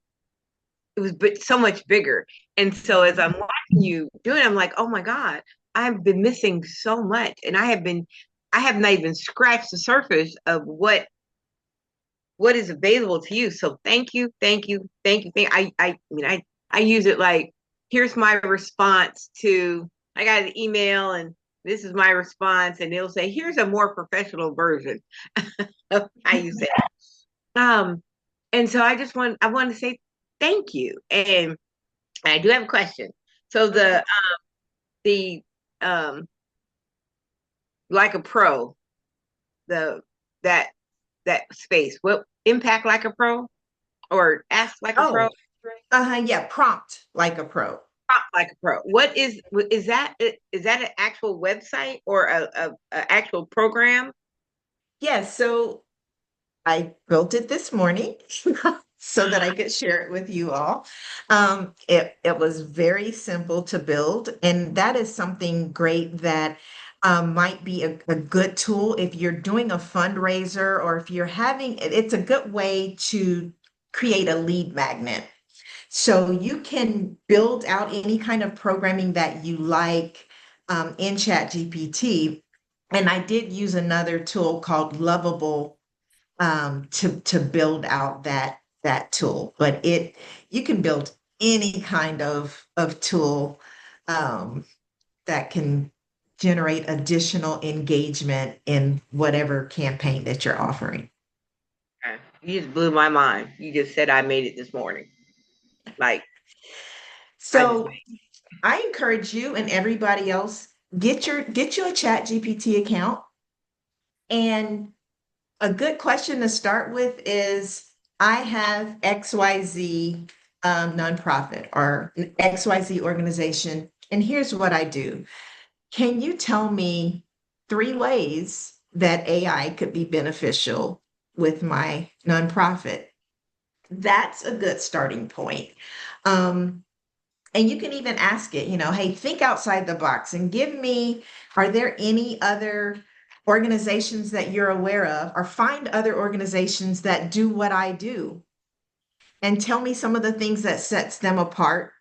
was so much bigger. And so as I'm watching you doing it, I'm like, oh my God, I've been missing so much. And I have not even scratched the surface of what is available to you. So thank you, thank you, thank you. I use it like, here's my response to, I got an email and this is my response, and it'll say, here's a more professional version of how you say it. And so I want to say thank you. And I do have a question. So the like a pro, the that that space, what impact like a pro, or ask like a pro? Yeah, prompt like a pro. Prompt like a pro. What is that? Is that an actual website or a actual program? Yes, so I built it this morning so that I could share it with you all. It was very simple to build, and that is something great that might be a good tool if you're doing a fundraiser, or if you're having, it's a good way to create a lead magnet. So you can build out any kind of programming that you like in ChatGPT. And I did use another tool called Lovable to build out that tool. But you can build any kind of tool that can generate additional engagement in whatever campaign that you're offering. You just blew my mind. You just said I made it this morning. Like, So I encourage you and everybody else, get you a ChatGPT account. And a good question to start with is, I have XYZ nonprofit or XYZ organization, and here's what I do. Can you tell me 3 ways that AI could be beneficial with my nonprofit? That's a good starting point. And you can even ask it, hey, think outside the box and are there any other organizations that you're aware of, or find other organizations that do what I do, and tell me some of the things that sets them apart,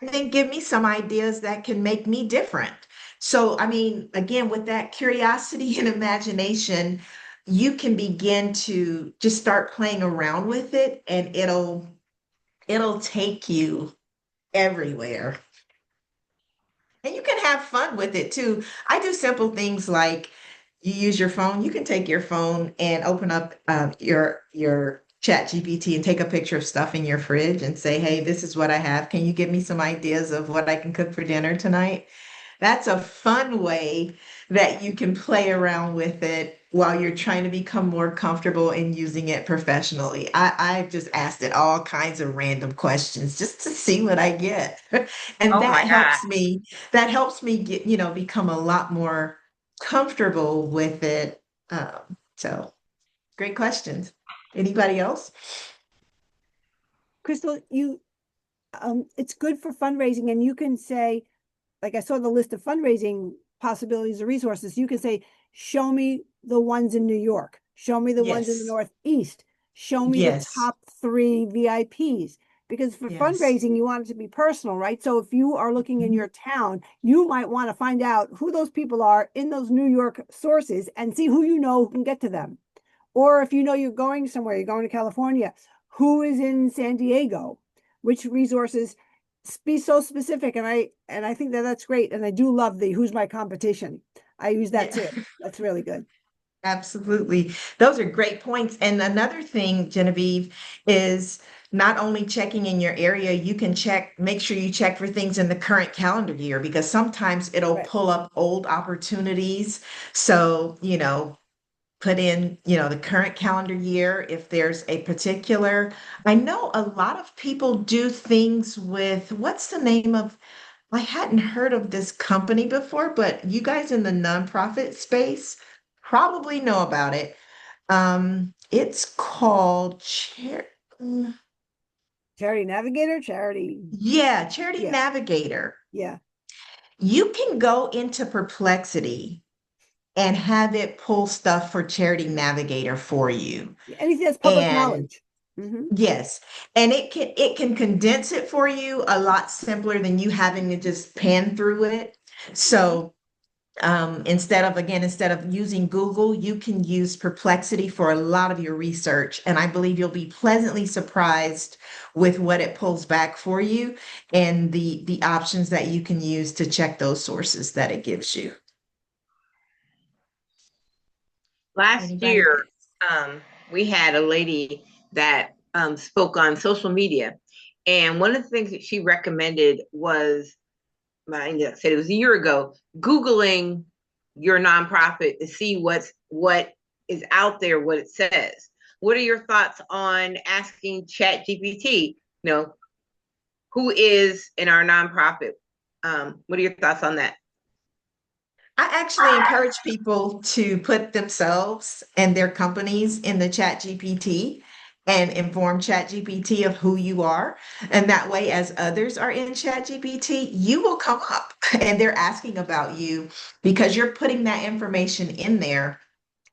and then give me some ideas that can make me different. So, I mean, again, with that curiosity and imagination, you can begin to just start playing around with it, and it'll take you everywhere. And you can have fun with it too. I do simple things like, you use your phone. You can take your phone and open up your chat GPT and take a picture of stuff in your fridge and say, hey, this is what I have. Can you give me some ideas of what I can cook for dinner tonight? that's a fun way that you can play around with it while you're trying to become more comfortable in using it professionally. I've just asked it all kinds of random questions just to see what I get. And Oh my God. that helps me get, become a lot more comfortable with it. So great questions. Anybody else? Crystal, it's good for fundraising, and you can say, like I saw the list of fundraising possibilities or resources, you can say, show me the ones in New York, show me the ones in the Yes. Northeast, show me the Yes. top 3 VIPs. Because for Yes. fundraising, you want it to be personal, right? So if you are looking in Mhm. your town, you might want to find out who those people are in those New York sources and see who you know who can get to them. Or if you know you're going somewhere, you're going to California, who is in San Diego, which resources, be so specific. And I think that that's great. And I do love the who's my competition. I use that Yeah. too. That's really good. Absolutely. Those are great points. And another thing, Genevieve, is not only checking in your area, you can make sure you check for things in the current calendar year because sometimes it'll Right. pull up old opportunities. So, put in, the current calendar year if there's a particular. I know a lot of people do things with what's the name of, I hadn't heard of this company before, but you guys in the nonprofit space probably know about it. It's called mm, Charity Navigator, Charity. yeah, Charity Yeah. Navigator. Yeah. You can go into Perplexity and have it pull stuff for Charity Navigator for you. Anything that's public And knowledge. Hmm. yes, and it can condense it for you a lot simpler than you having to just pan through it. So instead of using Google, you can use Perplexity for a lot of your research. And I believe you'll be pleasantly surprised with what it pulls back for you and the options that you can use to check those sources that it gives you. Last Anybody? year, um, we had a lady that spoke on social media. And one of the things that she recommended was, I said it was a year ago, Googling your nonprofit to see what is out there, what it says. What are your thoughts on asking Chat GPT, who is in our nonprofit? What are your thoughts on that? I actually encourage people to put themselves and their companies in the Chat GPT and inform Chat GPT of who you are. And that way, as others are in Chat GPT, you will come up and they're asking about you because you're putting that information in there.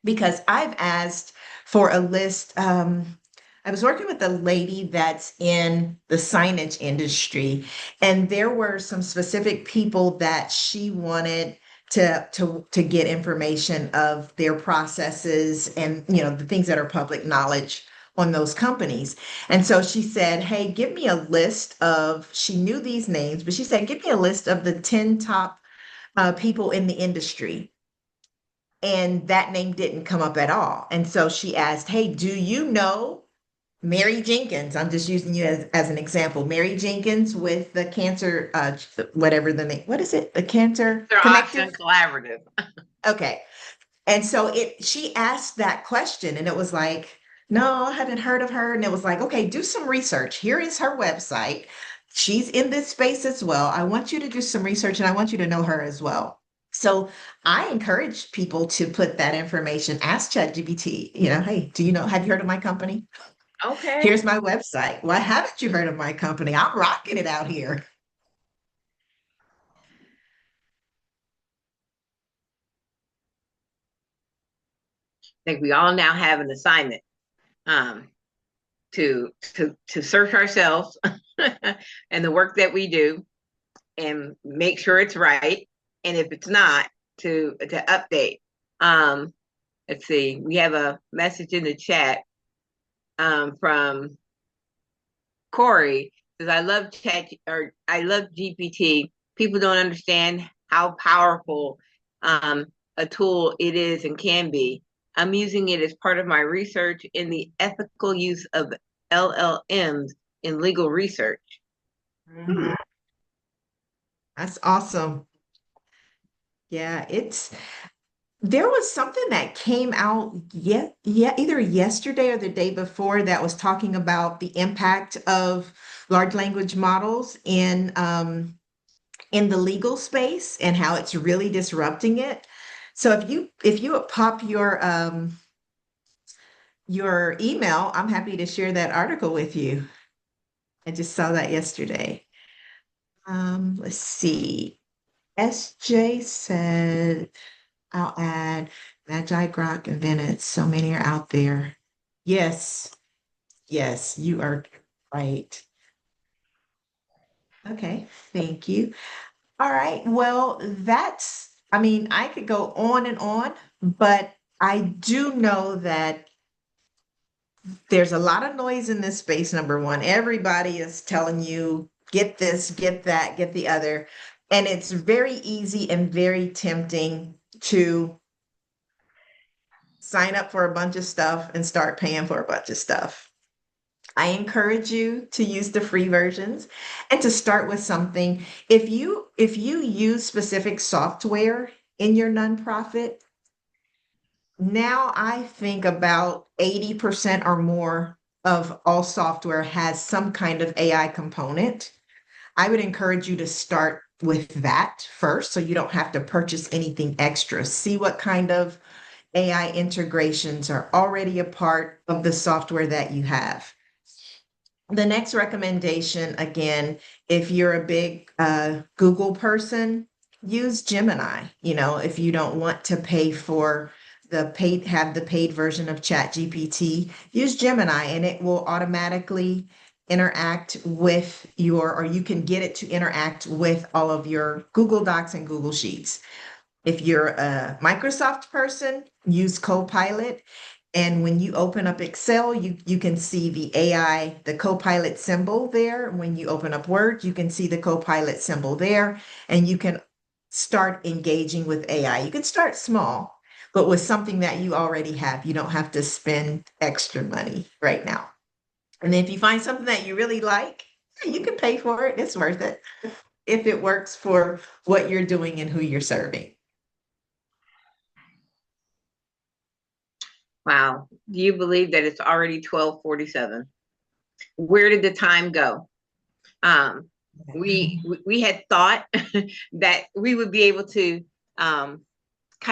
Because I've asked for a list. I was working with a lady that's in the signage industry, and there were some specific people that she wanted to get information of their processes and the things that are public knowledge on those companies. And so she said, "Hey, give me a list of," she knew these names, but she said, "Give me a list of the 10 top people in the industry." And that name didn't come up at all. And so she asked, "Hey, do you know Mary Jenkins?" I'm just using you as an example. Mary Jenkins with the cancer, whatever the name, what is it? The Cancer Their Connective? option collaborative. Okay. And so she asked that question and it was like, no, I haven't heard of her. And it was like, okay, do some research. Here is her website. She's in this space as well. I want you to do some research and I want you to know her as well. So I encourage people to put that information, ask ChatGPT, hey, have you heard of my company? Okay. Here's my website. Why haven't you heard of my company? I'm rocking it out here. I think we all now have an assignment um, to search ourselves and the work that we do and make sure it's right. And if it's not, to update. Let's see. We have a message in the chat from Corey. Says, I love GPT. People don't understand how powerful a tool it is and can be. I'm using it as part of my research in the ethical use of LLMs in legal research. Mhm. That's awesome. Yeah, there was something that came out either yesterday or the day before that was talking about the impact of large language models in the legal space and how it's really disrupting it. So if you would pop your email, I'm happy to share that article with you. I just saw that yesterday. Let's see. SJ said, I'll add Magi Grok and Bennett. So many are out there. Yes, yes, you are right. Okay, thank you. All right, well, I mean, I could go on, but I do know that there's a lot of noise in this space, number one. Everybody is telling you, get this, get that, get the other. And it's very easy and very tempting to sign up for a bunch of stuff and start paying for a bunch of stuff. I encourage you to use the free versions and to start with something. If you use specific software in your nonprofit, now I think about 80% or more of all software has some kind of AI component. I would encourage you to start with that first so you don't have to purchase anything extra. See what kind of AI integrations are already a part of the software that you have. The next recommendation, again, if you're a big Google person, use Gemini. If you don't want to pay for have the paid version of ChatGPT, use Gemini and it will automatically interact with or you can get it to interact with all of your Google Docs and Google Sheets. If you're a Microsoft person, use Copilot. And when you open up Excel, you can see the AI, the Copilot symbol there. When you open up Word, you can see the Copilot symbol there, and you can start engaging with AI. You can start small, but with something that you already have. You don't have to spend extra money right now. And then if you find something that you really like, you can pay for it. It's worth it if it works for what you're doing and who you're serving. Wow. Do you believe that it's already 12:47? Where did the time go? We had thought that we would be able to kind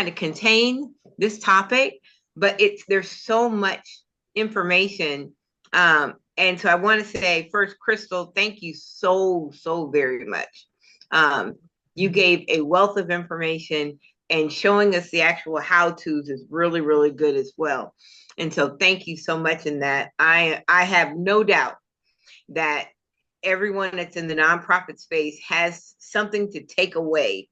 of contain this topic, but there's so much information. And so I want to say first, Crystal, thank you so very much. You gave a wealth of information, and showing us the actual how-tos is really good as well. And so thank you so much in that. I have no doubt that everyone that's in the nonprofit space has something to take away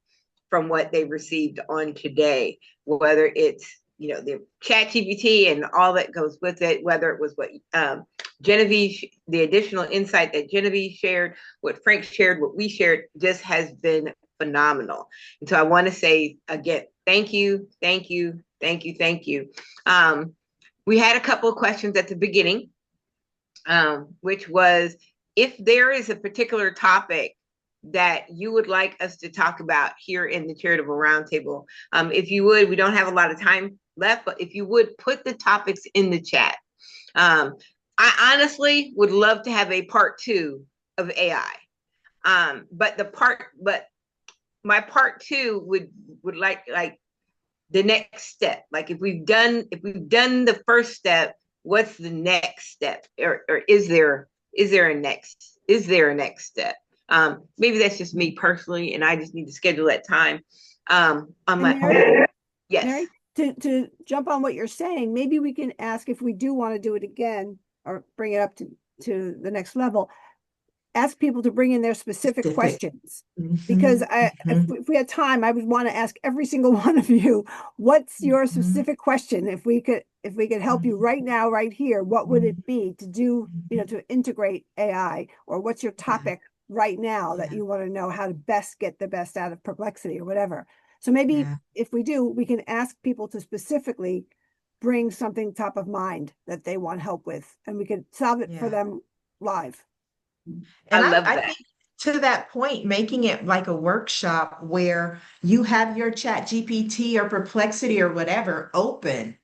from what they received on today, whether it's the ChatGPT and all that goes with it, whether it was what Genevieve, the additional insight that Genevieve shared, what Frank shared, what we shared, just has been phenomenal. And so I want to say again, thank you. We had a couple of questions at the beginning, which was, if there is a particular topic that you would like us to talk about here in the Charitable Roundtable, if you would, we don't have a lot of time left, but if you would put the topics in the chat. I honestly would love to have a part 2 of AI. But my part 2 would like the next step. Like if we've done the first step, what's the next step? Or is there a next step? Maybe that's just me personally, and I just need to schedule that time. Yes. Mary, to jump on what you're saying, maybe we can ask if we do want to do it again or bring it up to the next level. Ask people to bring in their specific questions, because if we had time, I would want to ask every single one of you, what's your specific question? If we could help you right now, right here, what would it be to do, to integrate AI, or what's your topic right now that you want to know how to best get the best out of Perplexity or whatever. So maybe if we do, we can ask people to specifically bring something top of mind that they want help with, and we could solve it for them live. And I love that. to that point, making it like a workshop where you have your Chat GPT or Perplexity or whatever open,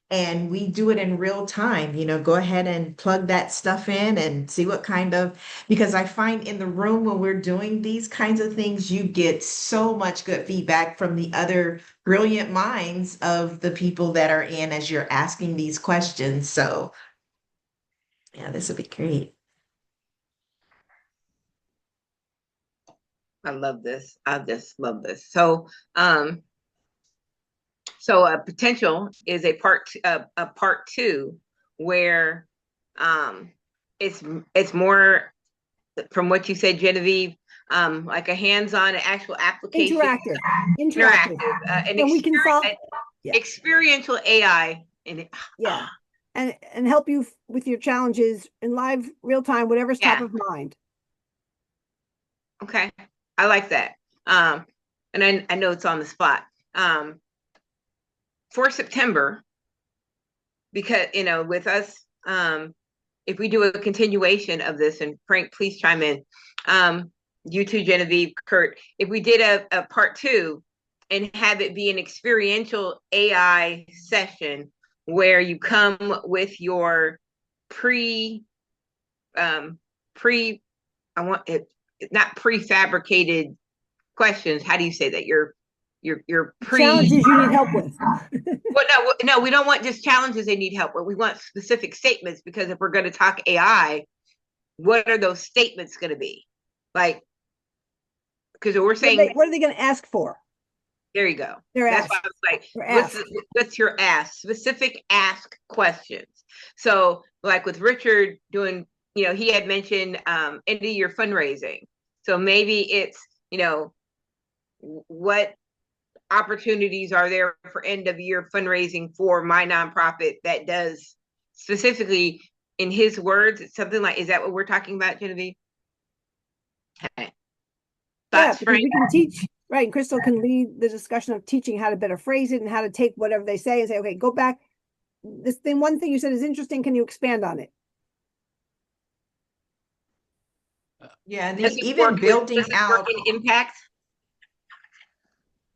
and we do it in real time. Go ahead and plug that stuff in and see what kind of, because I find in the room when we're doing these kinds of things, you get so much good feedback from the other brilliant minds of the people that are in as you're asking these questions. So yeah, this would be great. I love this. I just love this. So, so a potential is a part two where, it's more from what you said, Genevieve, like a hands-on actual application, Interactive. interactive, And we can solve, yeah. experiential AI in it. Yeah. And help you with your challenges in live real time, whatever's top of mind. Okay. I like that. And I know it's on the spot. For September, because, with us, if we do a continuation of this, and Frank, please chime in. You too, Genevieve, Kurt, if we did a part two and have it be an experiential AI session where you come with your I want it, not prefabricated questions. How do you say that? Your challenges you need help with. Well, no, we don't want just challenges they need help with. We want specific statements, because if we're going to talk AI, what are those statements going to be? Like, because we're saying, what are they going to ask for? there you go. They're That's asked. why I was like, what's your ask? Specific ask questions. So, like with Richard doing, he had mentioned end of year fundraising. So maybe it's, what opportunities are there for end of year fundraising for my nonprofit that does specifically, in his words, it's something like, is that what we're talking about, Genevieve? Okay. Thoughts, because we can teach, right? And Crystal can lead the discussion of teaching how to better phrase it and how to take whatever they say and say, okay, go back. This thing, one thing you said is interesting. Can you expand on it? Yeah, and even building out impact.